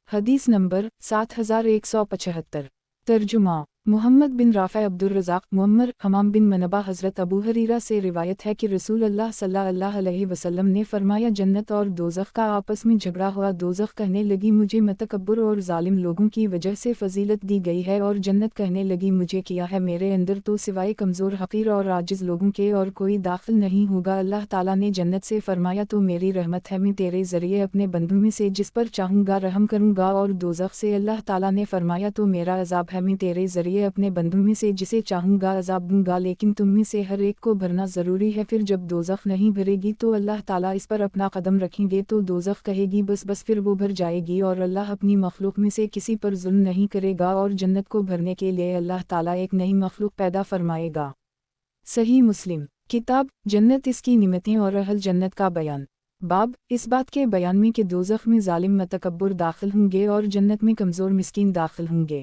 हदीस नंबर 7175। तर्जुमा मुहम्मद बिन राफ़ा अब्दुर्रज़ाक़ मुअम्मर हमाम बिन मनबा हज़रत अबू हरीरा से रिवायत है कि रसूल अल्लाह सल्लल्लाहु अलैहि वसल्लम ने फरमाया, जन्नत और दोज़ख का आपस में झगड़ा हुआ। दोज़ख कहने लगी, मुझे मतकब्बर और जालिम लोगों की वजह से फजीलत दी गई है, और जन्नत कहने लगी, मुझे किया है, मेरे अंदर तो सिवाय कमज़ोर हक़ीर और आजिज़ लोगों के और कोई दाखिल नहीं होगा। अल्लाह ताला ने जन्नत से फरमाया, तो मेरी रहमत है, मैं तेरे ज़रिए अपने बंदों में से जिस पर चाहूँगा रहम करूँगा। और दोज़ख से अल्लाह ताला ने फरमाया, तो मेरा अज़ाब है, मैं तेरे ज़रिए अपने बंदों में से जिसे चाहूँगा अज़ाब दूँगा, लेकिन तुम में से हर एक को भरना ज़रूरी है। फिर जब दोज़ख नहीं भरेगी तो अल्लाह ताला इस पर अपना कदम रखेंगे, तो दोज़ख कहेगी बस बस, फिर वो भर जाएगी, और अल्लाह अपनी मखलूक में से किसी पर जुल्म नहीं करेगा, और जन्नत को भरने के लिए अल्लाह ताला एक नई मखलूक पैदा फरमाएगा। सही मुस्लिम किताब जन्नत इसकी निमतें और अहल जन्नत का बयान। बाब इस बात के बयान में कि दोज़ख में जालिम मतकब्बर दाखिल होंगे और जन्नत में कमज़ोर मिस्कीन दाखिल होंगे।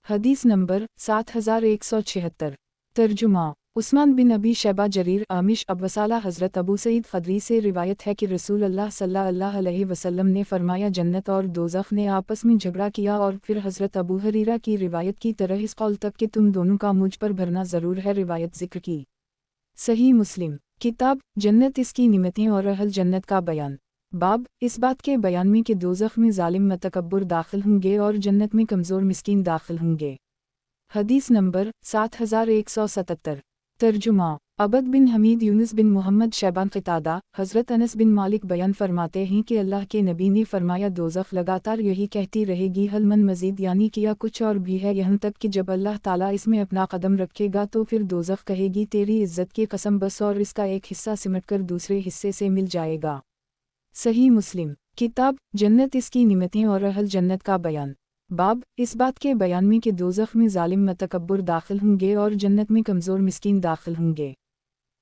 हदीस नंबर 7176। तर्जुमा उस्मान बिन अबी शैबा जरीर आमिश अबवसाला हज़रत अबू सईद ख़दरी से रिवायत है कि रसूल अल्लाह सल्लल्लाहु अलैहि वसल्लम ने फरमाया, जन्नत और दोज़ख ने आपस में झगड़ा किया। और फिर हज़रत अबू हरीरा की रिवायत की तरह इस कौल तक कि तुम दोनों का मुझ पर भरना ज़रूर है रिवायत ज़िक्र की। सही मुस्लिम किताब जन्नत इसकी निमतें और अहल जन्नत का बयान। बाब इस बात के बयान में कि दोज़ख में जालिम मतकब्बर दाखिल होंगे और जन्नत में कमज़ोर मिस्कीन दाखिल होंगे। हदीस नंबर 7177। तर्जुमा अबद बिन हमीद यूनुस बिन मोहम्मद शैबान क़तादा हज़रत अनस बिन मालिक बयान फरमाते हैं कि अल्लाह के नबी ने फरमाया, दोज़ख लगातार यही कहती रहेगी, हल मन मज़ीद, यानी किया कुछ और भी है, यहाँ तक कि जब अल्लाह ताला इसमें अपना कदम रखेगा तो फिर दोज़ख कहेगी, तेरी इज़्ज़त की कसम बस, और इसका एक हिस्सा सिमटकर दूसरे हिस्से से मिल जाएगा। सही मुस्लिम किताब जन्नत इसकी निमतें और अहल जन्नत का बयान। बाब इस बात के बयान में कि दोज़ख में जालिम मतकब्बर दाखिल होंगे और जन्नत में कमज़ोर मिस्कीन दाखिल होंगे।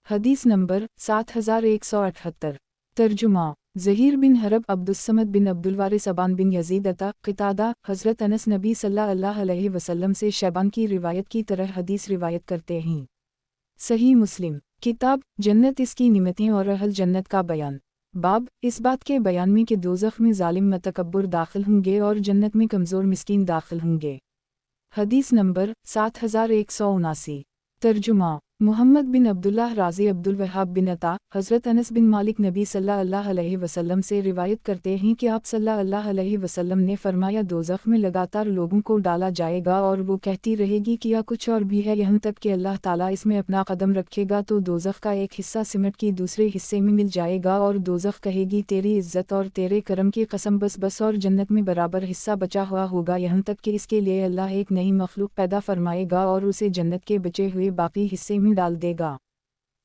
हदीस नंबर 7178। तर्जुमा ज़हीर बिन हरब अब्दुस्समद बिन अब्दुलवारिस अबान बिन यजीद अता क़तादा हज़रत अनस नबी सल्लल्लाहु अलैहि वसल्लम से शैबान की रिवायत की तरह हदीस रिवायत करते हैं। सही मुस्लिम किताब जन्नत इसकी निमतें और अहल जन्नत का बयान। बाब इस बात के बयान में कि दोज़ख में जालिम मतकब्बर दाखिल होंगे और जन्नत में कमज़ोर मिस्कीन दाखिल होंगे। हदीस नंबर 7179। तर्जुमा محمد بن عبداللہ رازی عبد الوہاب بن عطا حضرت انس بن مالک نبی صلی اللہ علیہ وسلم سے روایت کرتے ہیں کہ آپ صلی اللہ علیہ وسلم نے فرمایا دوزخ میں لگاتار لوگوں کو ڈالا جائے گا اور وہ کہتی رہے گی کیا کچھ اور بھی ہے یہاں تک کہ اللہ تعالیٰ اس میں اپنا قدم رکھے گا تو دوزخ کا ایک حصہ سمٹ کی دوسرے حصے میں مل جائے گا اور دوزخ کہے گی تیری عزت اور تیرے کرم کی قسم بس اور جنت میں برابر حصہ بچا ہوا ہوگا یہاں تک کہ اس کے لیے اللہ ایک نئی مخلوق پیدا فرمائے گا اور اسے جنت کے بچے ہوئے باقی حصے میں ڈال دے گا۔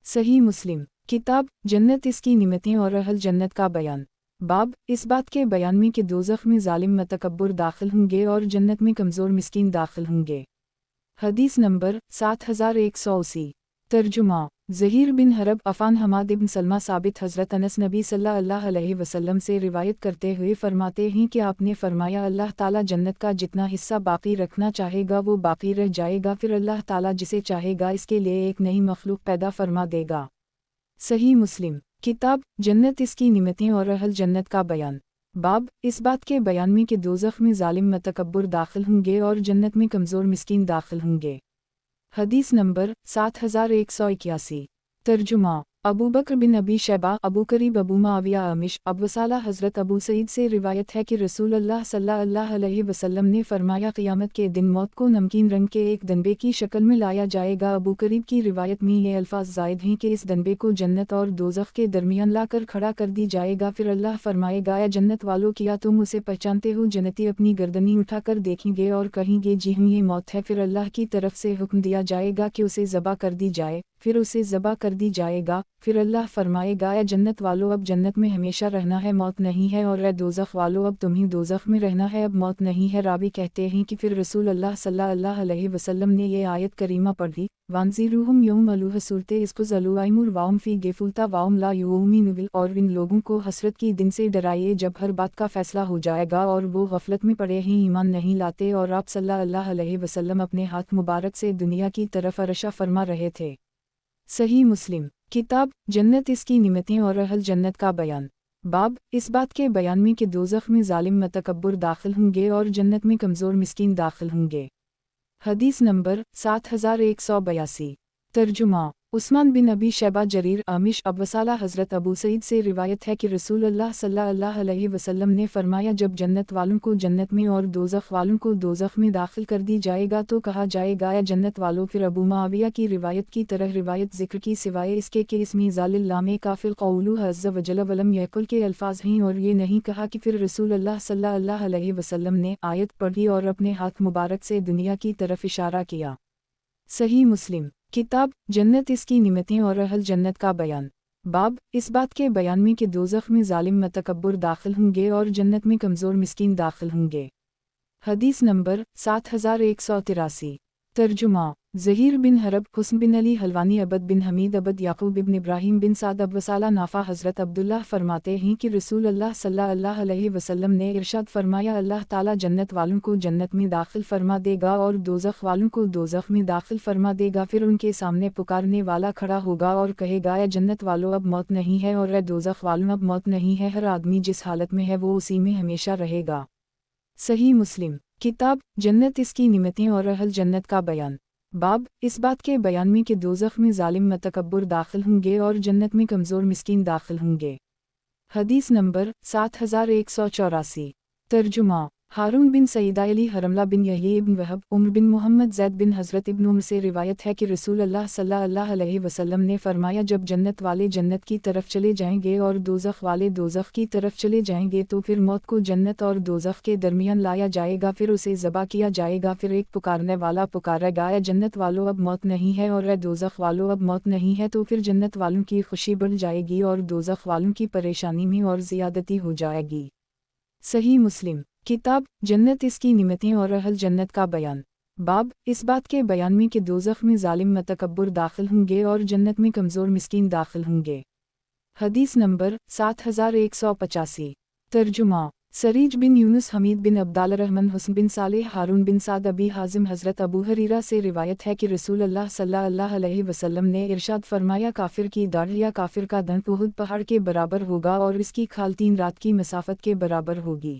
صحیح مسلم کتاب جنت اس کی نعمتیں اور اہل جنت کا بیان باب اس بات کے بیان میں کہ دوزخ میں ظالم متکبر داخل ہوں گے اور جنت میں کمزور مسکین داخل ہوں گے۔ حدیث نمبر 7180 ترجمہ زہیر بن حرب عفان حماد بن سلمہ ثابت حضرت انس نبی صلی اللہ علیہ وسلم سے روایت کرتے ہوئے فرماتے ہیں کہ آپ نے فرمایا اللہ تعالیٰ جنت کا جتنا حصہ باقی رکھنا چاہے گا وہ باقی رہ جائے گا پھر اللہ تعالیٰ جسے چاہے گا اس کے لیے ایک نئی مخلوق پیدا فرما دے گا۔ صحیح مسلم کتاب جنت اس کی نعمتیں اور اہل جنت کا بیان باب اس بات کے بیان میں کہ دوزخ میں ظالم متکبر داخل ہوں گے اور جنت میں کمزور مسکین داخل ہوں گے۔ حدیث نمبر 7181 ترجمہ ابو بکر بن ابی شیبہ ابو قریب ابو معاویہ عامش ابو صالح حضرت ابو سعید سے روایت ہے کہ رسول اللہ صلی اللہ علیہ وسلم نے فرمایا قیامت کے دن موت کو نمکین رنگ کے ایک دنبے کی شکل میں لایا جائے گا۔ ابو قریب کی روایت میں یہ الفاظ زائد ہیں کہ اس دنبے کو جنت اور دوزخ کے درمیان لا کر کھڑا کر دی جائے گا پھر اللہ فرمائے گا اے جنت والو کیا تم اسے پہچانتے ہو؟ جنتی اپنی گردنی اٹھا کر دیکھیں گے اور کہیں گے جی ہوں یہ موت ہے۔ پھر اللہ کی طرف سے حکم دیا جائے گا کہ اسے ذبح کر دی جائے، پھر اسے ذبح کر دی جائے گا، پھر اللہ فرمائے گا اے جنت والو اب جنت میں ہمیشہ رہنا ہے موت نہیں ہے، اور اے دوزخ والو اب تمہیں دوزخ میں رہنا ہے اب موت نہیں ہے۔ راوی کہتے ہیں کہ پھر رسول اللہ صلی اللہ علیہ وسلم نے یہ آیت کریمہ پڑھی وانذرہم یوم الوہ صورت اسقز الوائمور واؤم فی گفولتا واؤم لا یؤمنون اور ان لوگوں کو حسرت کی دن سے ڈرائیے جب ہر بات کا فیصلہ ہو جائے گا اور وہ غفلت میں پڑے ہیں ایمان نہیں لاتے، اور آپ صلی اللہ علیہ وسلم اپنے ہاتھ مبارک سے دنیا کی طرف ارشا فرما رہے تھے۔ صحیح مسلم کتاب جنت اس کی نعمتیں اور اہل جنت کا بیان باب اس بات کے بیان میں کہ دوزخ میں ظالم متکبر داخل ہوں گے اور جنت میں کمزور مسکین داخل ہوں گے۔ حدیث نمبر 7182 ترجمہ عثمان بن ابی شیبہ جریر عامش ابو صالح حضرت ابو سعید سے روایت ہے کہ رسول اللہ صلی اللہ علیہ وسلم نے فرمایا جب جنت والوں کو جنت میں اور دوزخ والوں کو دوزخ میں داخل کر دی جائے گا تو کہا جائے گا اے جنت والو پھر ابو معاویہ کی روایت کی طرح روایت ذکر کی سوائے اس کے کہ اس میں ذال اللہ میں کافل قولہ عز وجل ولم یقل کے الفاظ ہیں، اور یہ نہیں کہا کہ پھر رسول اللہ صلی اللہ علیہ وسلم نے آیت پڑھی اور اپنے ہاتھ مبارک سے دنیا کی طرف اشارہ کیا۔ صحیح مسلم کتاب جنت اس کی نعمتیں اور اہل جنت کا بیان باب اس بات کے بیان میں کہ دوزخ میں ظالم متکبر داخل ہوں گے اور جنت میں کمزور مسکین داخل ہوں گے۔ حدیث نمبر 7183 ترجمہ زہیر بن حرب حسن بن علی حلوانی عبد بن حمید عبد یعقوب بن ابراہیم بن سعد ابو صالح نافع حضرت عبداللہ فرماتے ہیں کہ رسول اللہ صلی اللہ علیہ وسلم نے ارشاد فرمایا اللہ تعالیٰ جنت والوں کو جنت میں داخل فرما دے گا اور دوزخ والوں کو دوزخ میں داخل فرما دے گا، پھر ان کے سامنے پکارنے والا کھڑا ہوگا اور کہے گا اے جنت والو اب موت نہیں ہے، اور اے دوزخ والوں اب موت نہیں ہے، ہر آدمی جس حالت میں ہے وہ اسی میں ہمیشہ رہے گا۔ صحیح مسلم کتاب جنت اس کی نعمتیں اور اہل جنت کا بیان باب اس بات کے بیان میں کہ دوزخ میں ظالم متکبر داخل ہوں گے اور جنت میں کمزور مسکین داخل ہوں گے۔ حدیث نمبر 7184 ترجمہ ہارون بن سعیدہ علی حرملہ بن یحیی بن وہب عمر بن محمد زید بن حضرت ابن عمر سے روایت ہے کہ رسول اللہ صلی اللہ علیہ وسلم نے فرمایا جب جنت والے جنت کی طرف چلے جائیں گے اور دوزخ والے دوزخ کی طرف چلے جائیں گے تو پھر موت کو جنت اور دوزخ کے درمیان لایا جائے گا، پھر اسے ذبح کیا جائے گا، پھر ایک پکارنے والا پکارے گا اے جنت والو اب موت نہیں ہے، اور اے دوزخ والو اب موت نہیں ہے، تو پھر جنت والوں کی خوشی بڑھ جائے گی اور دوزخ والوں کی پریشانی میں اور زیادتی ہو جائے گی۔ صحیح مسلم کتاب جنت اس کی نعمتیں اور اہل جنت کا بیان باب اس بات کے بیان میں کہ دوزخ میں ظالم متکبر داخل ہوں گے اور جنت میں کمزور مسکین داخل ہوں گے۔ حدیث نمبر 7185 ترجمہ سریج بن یونس حمید بن عبداللہ رحمن حسن بن صالح ہارون بن سعد ابی حازم حضرت ابو ہریرہ سے روایت ہے کہ رسول اللہ صلی اللہ علیہ وسلم نے ارشاد فرمایا کافر کی داڑھ یا کافر کا دنت احد پہاڑ کے برابر ہوگا اور اس کی کھال 3 رات کی مسافت کے برابر ہوگی۔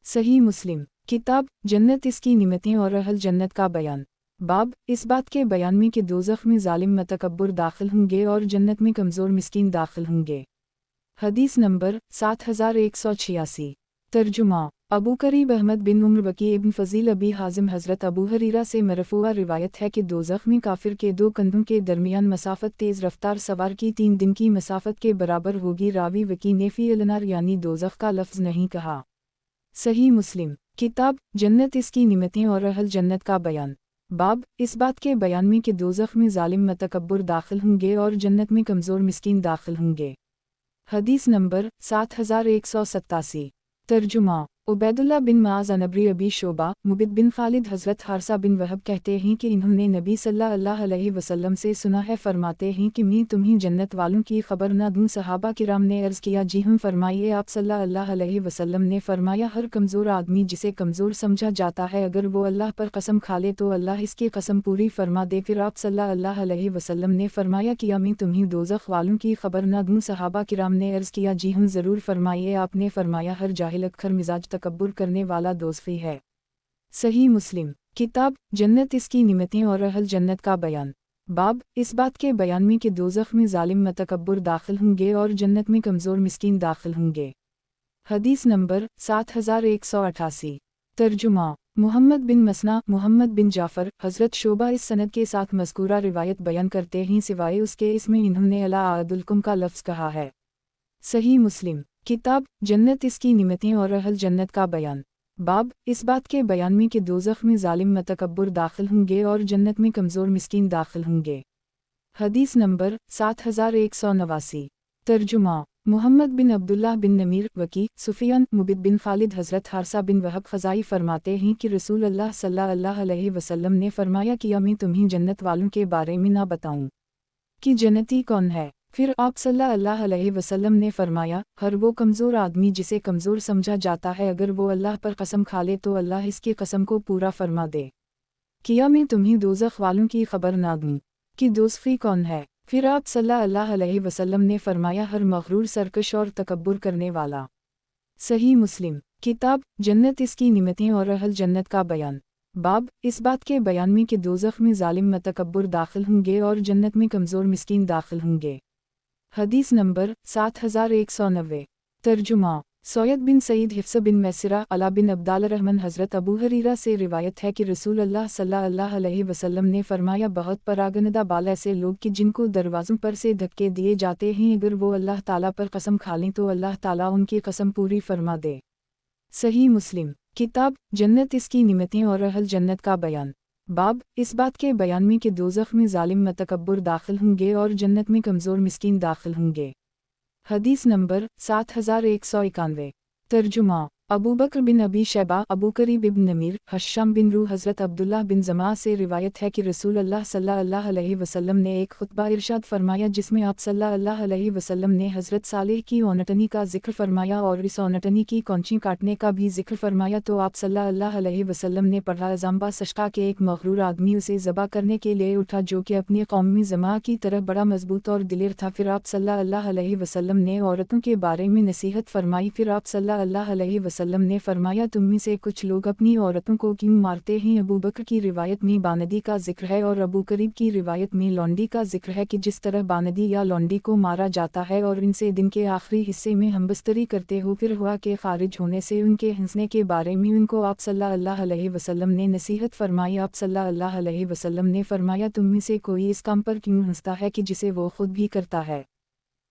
صحیح مسلم کتاب جنت اس کی نعمتیں اور اہل جنت کا بیان बाब इस बात के बयान में कि दोज़ख में ज़ालिम मतकब्बर दाखिल होंगे और जन्नत में कमज़ोर मिस्कीन दाखिल होंगे। हदीस नंबर 7186। तर्जुमा अबू करीब अहमद बिन उम्र बकी इब्न फ़ज़ील अबी हाज़िम हज़रत अबू हरीरा से मरफ़ूआ रिवायत है कि दोज़ख में काफिर के दो कंधों के दरमियान मसाफ़त तेज़ रफ्तार सवार की 3 दिन की मसाफ़त के बराबर होगी। रावी वकी ने फ़ी अलनार यानी दोज़ख का लफ्ज़ नहीं कहा। सही मुस्लिम किताब जन्नत इसकी निमतें और अहल जन्नत का बयान। बाब इस बात के बयान में कि दोज़ख में ज़ालिम मतकब्बर दाखिल होंगे और जन्नत में कमज़ोर मिस्कीन दाखिल होंगे। हदीस नंबर 7187। तर्जुमा उबैदुल्लाह बिन माज़ अनबरी अबी शोबा मुबिद बिन खालिद हज़रत हारसा बिन वहब कहते हैं कि इन्होंने नबी सल्लल्लाहु अलैहि वसल्लम से सुना है, फरमाते हैं कि मैं तुम्हें जन्नत वालों की खबर न दूँ। सहाबा किराम ने अर्ज़ किया, जी हम, फरमाइए। आप सल्लल्लाहु अलैहि वसल्लम ने फरमाया, हर कमज़ोर आदमी जिसे कमज़ोर समझा जाता है अगर वो अल्लाह पर कसम खा ले तो अल्लाह इसकी कसम पूरी फरमा दे। फिर आप सल्लल्लाहु अलैहि वसल्लम ने फरमाया, किया मैं तुम्हें दोज़ख वालों की खबर न दूँ। सहाबा किराम ने अर्ज़ किया, जी हम, ज़रूर, फरमाइए। आपने फरमाया, हर जाहिल अक्खर मिजाज तकब्बुर करने वाला दोज़खी है। सही मुस्लिम किताब जन्नत इसकी निमतें और अहल जन्नत का बयान। बाब इस बात के बयान में कि दोज़ख में ज़ालिम मतकब्बर दाखिल होंगे और जन्नत में कमज़ोर मिस्कीन दाखिल होंगे। हदीस नंबर 7188। तर्जुमा मुहम्मद बिन मसना मुहम्मद बिन जाफ़र हज़रत शोबा इस सनद के साथ मज़कूरा रिवायत बयान करते हैं, सिवाय उसके इसमें इन्होंने अला आदुलकुम का लफ्ज़ कहा है। सही मुस्लिम किताब जन्नत इसकी निमतें और अहल जन्नत का बयान। बाब इस बात के बयान में कि दोज़ख में ज़ालिम मतकब्बर दाखिल होंगे और जन्नत में कमज़ोर मिस्कीन दाखिल होंगे। हदीस नंबर 7189। तर्जुमा मुहम्मद बिन अब्दुल्लाह बिन नमीर वकी सुफियान मुबिद बिन खालिद हज़रत हारसा बिन वहब ख़ज़ाई फरमाते हैं कि रसूल अल्लाह सल्लल्लाहु अलैहि वसल्लम ने फरमाया, किया मैं तुम्हें जन्नत वालों के बारे में ना बताऊं कि जन्नती कौन है। फिर आप सल्लल्लाहु अलैहि वसल्लम ने फरमाया, हर वो कमज़ोर आदमी जिसे कमज़ोर समझा जाता है अगर वो अल्लाह पर कसम खा ले तो अल्लाह इसकी कसम को पूरा फरमा दे। किया मैं तुम्हें दोज़ख वालों की खबर ना दूँ कि दोज़खी कौन है। फिर आप सल्लल्लाहु अलैहि वसल्लम ने फरमाया, हर मग़रूर, सरकश और तकब्बुर करने वाला। सही मुस्लिम किताब जन्नत इसकी निमतें और अहल जन्नत का बयान। बाब इस बात के बयान में कि दोज़ख में ज़ालिम मतकब्बर दाखिल होंगे और जन्नत में कमज़ोर मिस्कीन दाखिल होंगे। हदीस नंबर 7190। तर्जुमा सैयद बिन सईद हिफ्स बिन मैसरा अला बिन अब्दाल रहमान हज़रत अबू हरीरा से रिवायत है कि रसूल अल्लाह सल्लल्लाहु अलैहि वसल्लम ने फरमाया, बहुत परागनदा बाल ऐसे लोग कि जिनको दरवाज़ों पर से धक्के दिए जाते हैं, अगर वो अल्लाह ताला पर कसम खा लें तो अल्लाह ताला उनकी कसम पूरी फरमा दे। सही मुस्लिम किताब जन्नत इसकी निमतें और अहल जन्नत का बयान। बाब इस बात के बयान में कि दोज़ख में ज़ालिम मतकब्बर दाखिल होंगे और जन्नत में कमज़ोर मिस्कीन दाखिल होंगे। हदीस नंबर 7191। तर्जुमा अबू बकर बिन अबी शैबा अबू करीब इब्न नमीर हश्शाम बिन रू हज़रत अब्दुल्लाह बिन जमा से रिवायत है कि रसूल अल्लाह सल्लल्लाहु अलैहि वसल्लम ने एक खुतबा इरशाद फरमाया, जिसमें आप सल्लल्लाहु अलैहि वसल्लम ने हज़रत सालेह की औनटनी का जिक्र फरमाया और इस औनटनी की कौंची काटने का भी जिक्र फरमाया। तो आप सल्लल्लाहु अलैहि वसल्लम ने पढ़ा, ज़ाम्बा सशका के एक मग़रूर आदमी उसे ज़बा करने के लिए उठा, जो कि अपनी कौम में जमा की तरह बड़ा मजबूत और दिलेर था। फिर आप सल्लल्लाहु अलैहि वसल्लम ने औरतों के बारे में नसीहत फरमाई। फिर आप सल्लल्लाहु अलैहि वसल्लम ने फरमाया, तुम में से कुछ लोग अपनी औरतों को क्यों मारते हैं। अबू बकर की रिवायत में बानदी का जिक्र है और अबू करीब की रिवायत में लौंडी का जिक्र है कि जिस तरह बानदी या लौंडी को मारा जाता है और इनसे दिन के आखिरी हिस्से में हमबस्तरी करते हो, फिर हुआ के खारिज होने से उनके हंसने के बारे में उनको आप सल्लल्लाहु अलैहि वसल्लम ने नसीहत फरमाई। आप सल्लल्लाहु अलैहि वसल्लम ने फरमाया, तुम में से कोई इस काम पर क्यों हंसता है कि जिसे वो खुद भी करता है।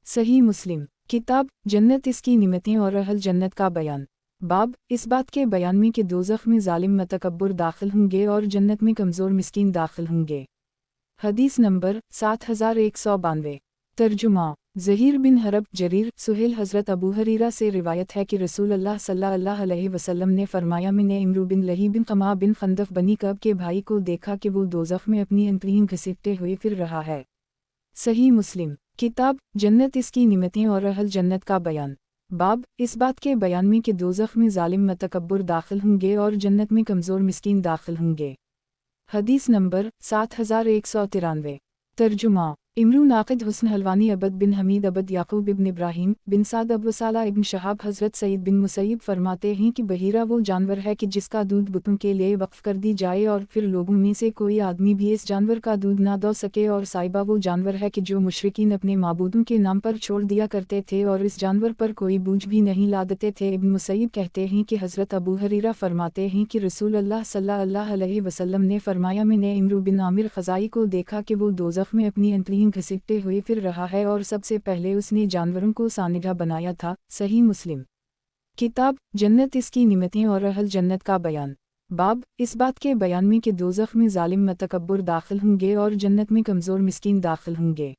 सही मुस्लिम किताब जन्नत इसकी निमतें और अहल जन्नत का बयान। बाब इस बात के बयान में कि दोज़ख में ज़ालिम मतकब्बर दाखिल होंगे और जन्नत में कमज़ोर मिस्कीन दाखिल होंगे। हदीस नंबर 7192। तर्जुमा ज़हीर बिन हरब जरीर सुहेल हज़रत अबू हरीरा से रिवायत है कि रसूल अल्लाह सल्लल्लाहु अलैहि वसल्लम ने फरमाया, मैंने इमरू बिन लही बिन क़मा बिन खंदफ बनी कब के भाई को देखा कि वो दोज़ख में अपनी अंतड़ियाँ घसीटते हुए फिर रहा है। सही मुस्लिम किताब जन्नत इसकी निमतें और अहल जन्नत का बयान। बाब इस बात के बयान में कि दोज़ख में ज़ालिम मतकब्बर दाखिल होंगे और जन्नत में कमज़ोर मिस्कीन दाखिल होंगे। हदीस नंबर 7193। तर्जुमा इमरू नाक़िद हुस्न हलवानी अबद बिन हमीद अबद याकूब इब्न इब्राहीम बिन साद अबवसाला इब्न शहाब हज़रत सईद बिन मुसैब फरमाते हैं कि बहीरा वो जानवर है कि जिसका दूध बुतों के लिए वक्फ़ कर दी जाए और फिर लोगों में से कोई आदमी भी इस जानवर का दूध ना दो सके, और साइबा वो जानवर है कि जो मुशरिकीन अपने माबूदों के नाम पर छोड़ दिया करते थे और इस जानवर पर कोई बोझ भी नहीं लादते थे। इब्न मुसैब कहते हैं कि हज़रत अबू हरीरा फरमाते हैं कि रसूल अल्लाह सल्लल्लाहु अलैहि वसल्लम ने फरमाया, मैंने इमरू बिन आमिर ख़ज़ाई को देखा कि वो दोज़ख में अपनी अंतड़ियाँ घसीटते हुए फिर रहा है और सबसे पहले उसने जानवरों को सानिगा बनाया था। सही मुस्लिम। किताब जन्नत इसकी निमतें और अहल जन्नत का बयान। बाब इस बात के बयान में कि दोज़ख में ज़ालिम मतकब्बर दाखिल होंगे और जन्नत में कमज़ोर मिस्कीन दाखिल होंगे।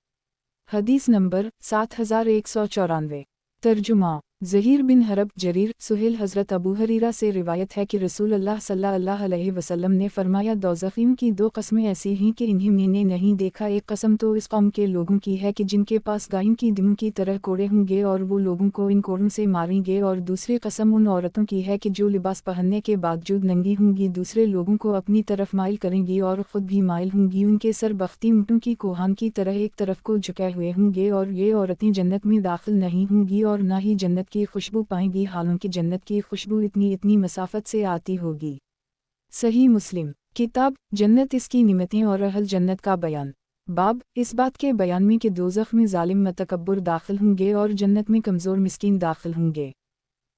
हदीस नंबर 7194। तर्जुमा ज़हीर बिन हरब जरीर सुहेल हज़रत अबू हरीरा से रिवायत है कि रसूल अल्लाह सल्लल्लाहु अलैहि वसल्लम ने फरमाया, दोज़खियों की दो कस्में ऐसी हैं कि इन्हें मैंने नहीं देखा। एक कसम तो इस कौम के लोगों की है कि जिनके पास गायों की दुम की तरह कोड़े होंगे और वो लोगों को इन कोड़ों से मारेंगे, और दूसरी कसम उन औरतों की है कि जो लिबास पहनने के बावजूद नंगी होंगी, दूसरे लोगों को अपनी तरफ माइल करेंगी और ख़ुद भी माइल होंगी। उनके सर बख्ती ऊँटों की कोहान की तरह एक तरफ को झुकाए हुए होंगे, और ये औरतें जन्नत में दाखिल नहीं होंगी और न ही जन्नत की खुशबू पाएंगी, हालांकि जन्नत की खुशबू इतनी मसाफत से आती होगी। सही मुस्लिम। किताब जन्नत इसकी निमतें और अहल जन्नत का बयान। बाब इस बात के बयान में कि दोज़ख में ज़ालिम मतकब्बर दाखिल होंगे और जन्नत में कमज़ोर मिस्कीन दाखिल होंगे।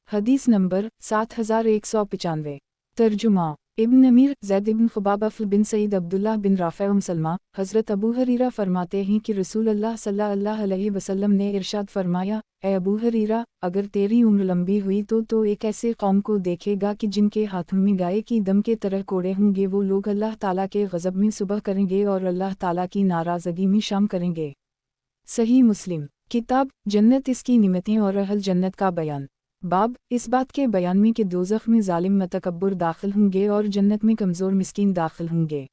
हदीस नंबर 7195। तर्जुमा इब्न नमीर ज़ैद इब्न ख़ुबाब बिन सईद अब्दुल्लाह बिन राफ़े सलमा हज़रत अबू हरीरा फरमाते हैं कि रसूल अल्लाह सल्लल्लाहु अलैहि वसल्लम ने इरशाद फरमाया, ए अबू हरीरा, अगर तेरी उम्र लंबी हुई तो एक ऐसे कौम को देखेगा कि जिनके हाथों में गाय की दम के तरह कोड़े होंगे। वो लोग अल्लाह ताला के ग़ज़ब में सुबह करेंगे और अल्लाह ताला की नाराज़गी में शाम करेंगे। सही मुस्लिम। किताब जन्नत इसकी निमतें और अहल जन्नत का बयान। बाब इस बात के बयान में कि दोज़ख में ज़ालिम मतकब्बर दाखिल होंगे और जन्नत में कमज़ोर मिस्कीन दाखिल होंगे।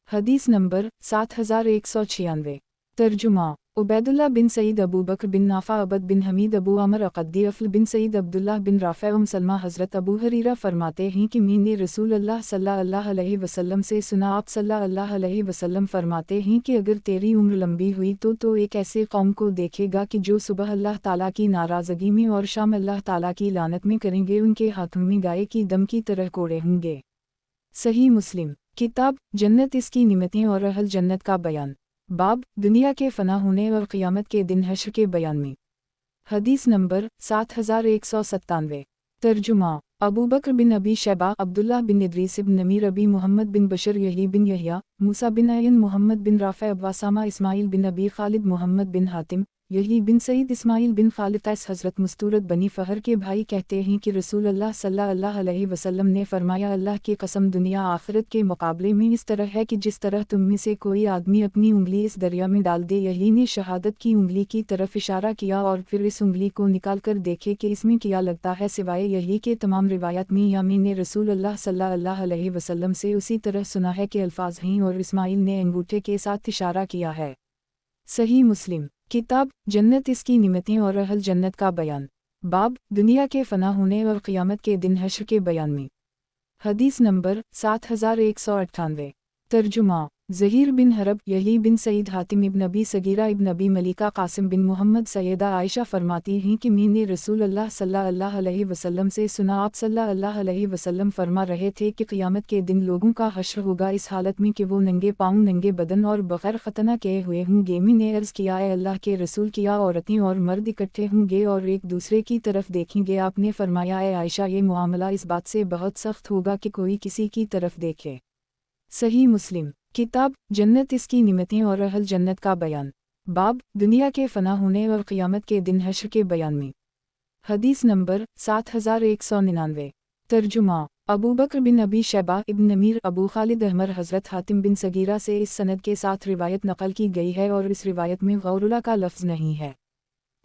हदीस नंबर 7196। तर्जुमा उबैदुल्लाह बिन सईद अबू बकर बिन नाफ़ा अबद बिन हमीद अबू अमर अक़द्दी अफ़ल बिन सईद अब्दुल्लाह बिन राफ़े सलमा हज़रत अबू हरीरा फरमाते हैं कि मैंने रसूल अल्लाह सल्लल्लाहु अलैहि वसल्लम से सुना, आप सल्लल्लाहु अलैहि वसल्लम फरमाते हैं कि अगर तेरी उम्र लंबी हुई तो एक ऐसे कौम को देखेगा कि जो सुबह अल्लाह ताला की नाराज़गी में और शाम अल्लाह ताला की लानत में करेंगे। उनके हाथों में गाय की दम की तरह कोड़े होंगे। सही मुस्लिम। किताब जन्नत इसकी निमतें और अहल जन्नत का बयान। बाब दुनिया के फ़ना होने और क़यामत के दिन हश्र के बयान में। हदीस नंबर 7197। तर्जुमा अबू बकर बिन अबी शैबा अब्दुल्लाह बिन इदरीस इब्न नमीर अबी मोहम्मद बिन बशर यही बिन यहया मूसा बिन अयन मोहम्मद बिन राफ़े अब्बासामा इस्माइल बिन अबी खालिद मोहम्मद बिन हातिम यही बिन सईद इस्माइल बिन खालिद तैस हज़रत मुस्तूरत बनी फ़हर के भाई कहते हैं कि रसूल अल्लाह सल्लल्लाहु अलैहि वसल्लम ने फरमाया, अल्लाह की कसम दुनिया आखिरत के मुकाबले में इस तरह है कि जिस तरह तुम में से कोई आदमी अपनी उंगली इस दरिया में डाल दे। यही ने शहादत की उंगली की तरफ इशारा किया और फिर इस उंगली को निकाल कर देखे कि इसमें क्या लगता है। सिवाय यही के तमाम रिवायत में या मैंने रसूल अल्लाह सल्लल्लाहु अलैहि वसल्लम से उसी तरह सुना है कि अल्फाज हैं और इस्माइल ने अंगूठे के साथ इशारा किया है। सही मुस्लिम। किताब जन्नत इसकी निमतें और अहल जन्नत का बयान। बाब दुनिया के फ़ना होने और क़यामत के दिन हश्र के बयान में। हदीस नंबर 7198। तर्जुमा ज़हीर बिन हरब यही बिन सईद हातिम इब्न अबी सगीरा इब्न अबी मलिका कासिम बिन मोहम्मद सैयदा आयशा फरमाती हैं कि मैंने रसूल अल्लाह सल्लल्लाहु अलैहि वसल्लम से सुना, आप सल्लल्लाहु अलैहि वसल्लम फरमा रहे थे कि क़यामत के दिन लोगों का हश्र होगा इस हालत में कि वो नंगे पाँव नंगे बदन और बग़ैर ख़तना किए हुए होंगे। मैंने अर्ज़ किया, ए अल्लाह के रसूल, किया औरतें और मर्द इकट्ठे होंगे और एक दूसरे की तरफ देखेंगे। आपने फरमाया, ए आयशा, ये मामला इस बात से बहुत सख्त होगा कि कोई किसी की तरफ देखे। सही मुस्लिम। किताब जन्नत इसकी निमतें और अहल जन्नत का बयान। बाब दुनिया के फ़ना होने और क़यामत के दिन हश्र के बयान में। हदीस नंबर 7199। तर्जुमा अबू बकर बिन अबी शैबा इब्न नमीर अबू खालिद अहमर हज़रत हातिम बिन सगीरा से इस सनद के साथ रिवायत नकल की गई है और इस रिवायत में गौरुला का लफ्ज़ नहीं है।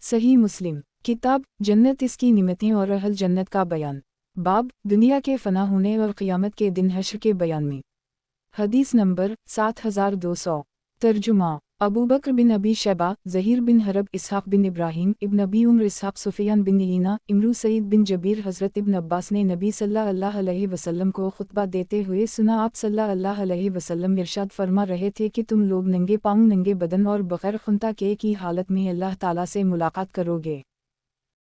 सही मुस्लिम। किताब जन्नत इसकी निमतें और अहल जन्नत का बयान। बाब दुनिया के फ़ना होने और क़यामत के दिन हश्र के बयान में। हदीस नंबर 7200। तर्जुमा ابو بکر بن ابی شیبہ، زہیر بن حرب، اسحاق بن ابراہیم ابن ابی عمر، اسحاق سفیان بن عیینہ، امرو سعید بن جبیر۔ حضرت ابن عباس نے نبی صلی اللہ علیہ وسلم کو خطبہ دیتے ہوئے سنا، آپ صلی اللہ علیہ وسلم ارشاد فرما رہے تھے کہ تم لوگ ننگے پاؤں، ننگے بدن اور بغیر خنتا کی حالت میں اللہ تعالیٰ سے ملاقات کرو گے۔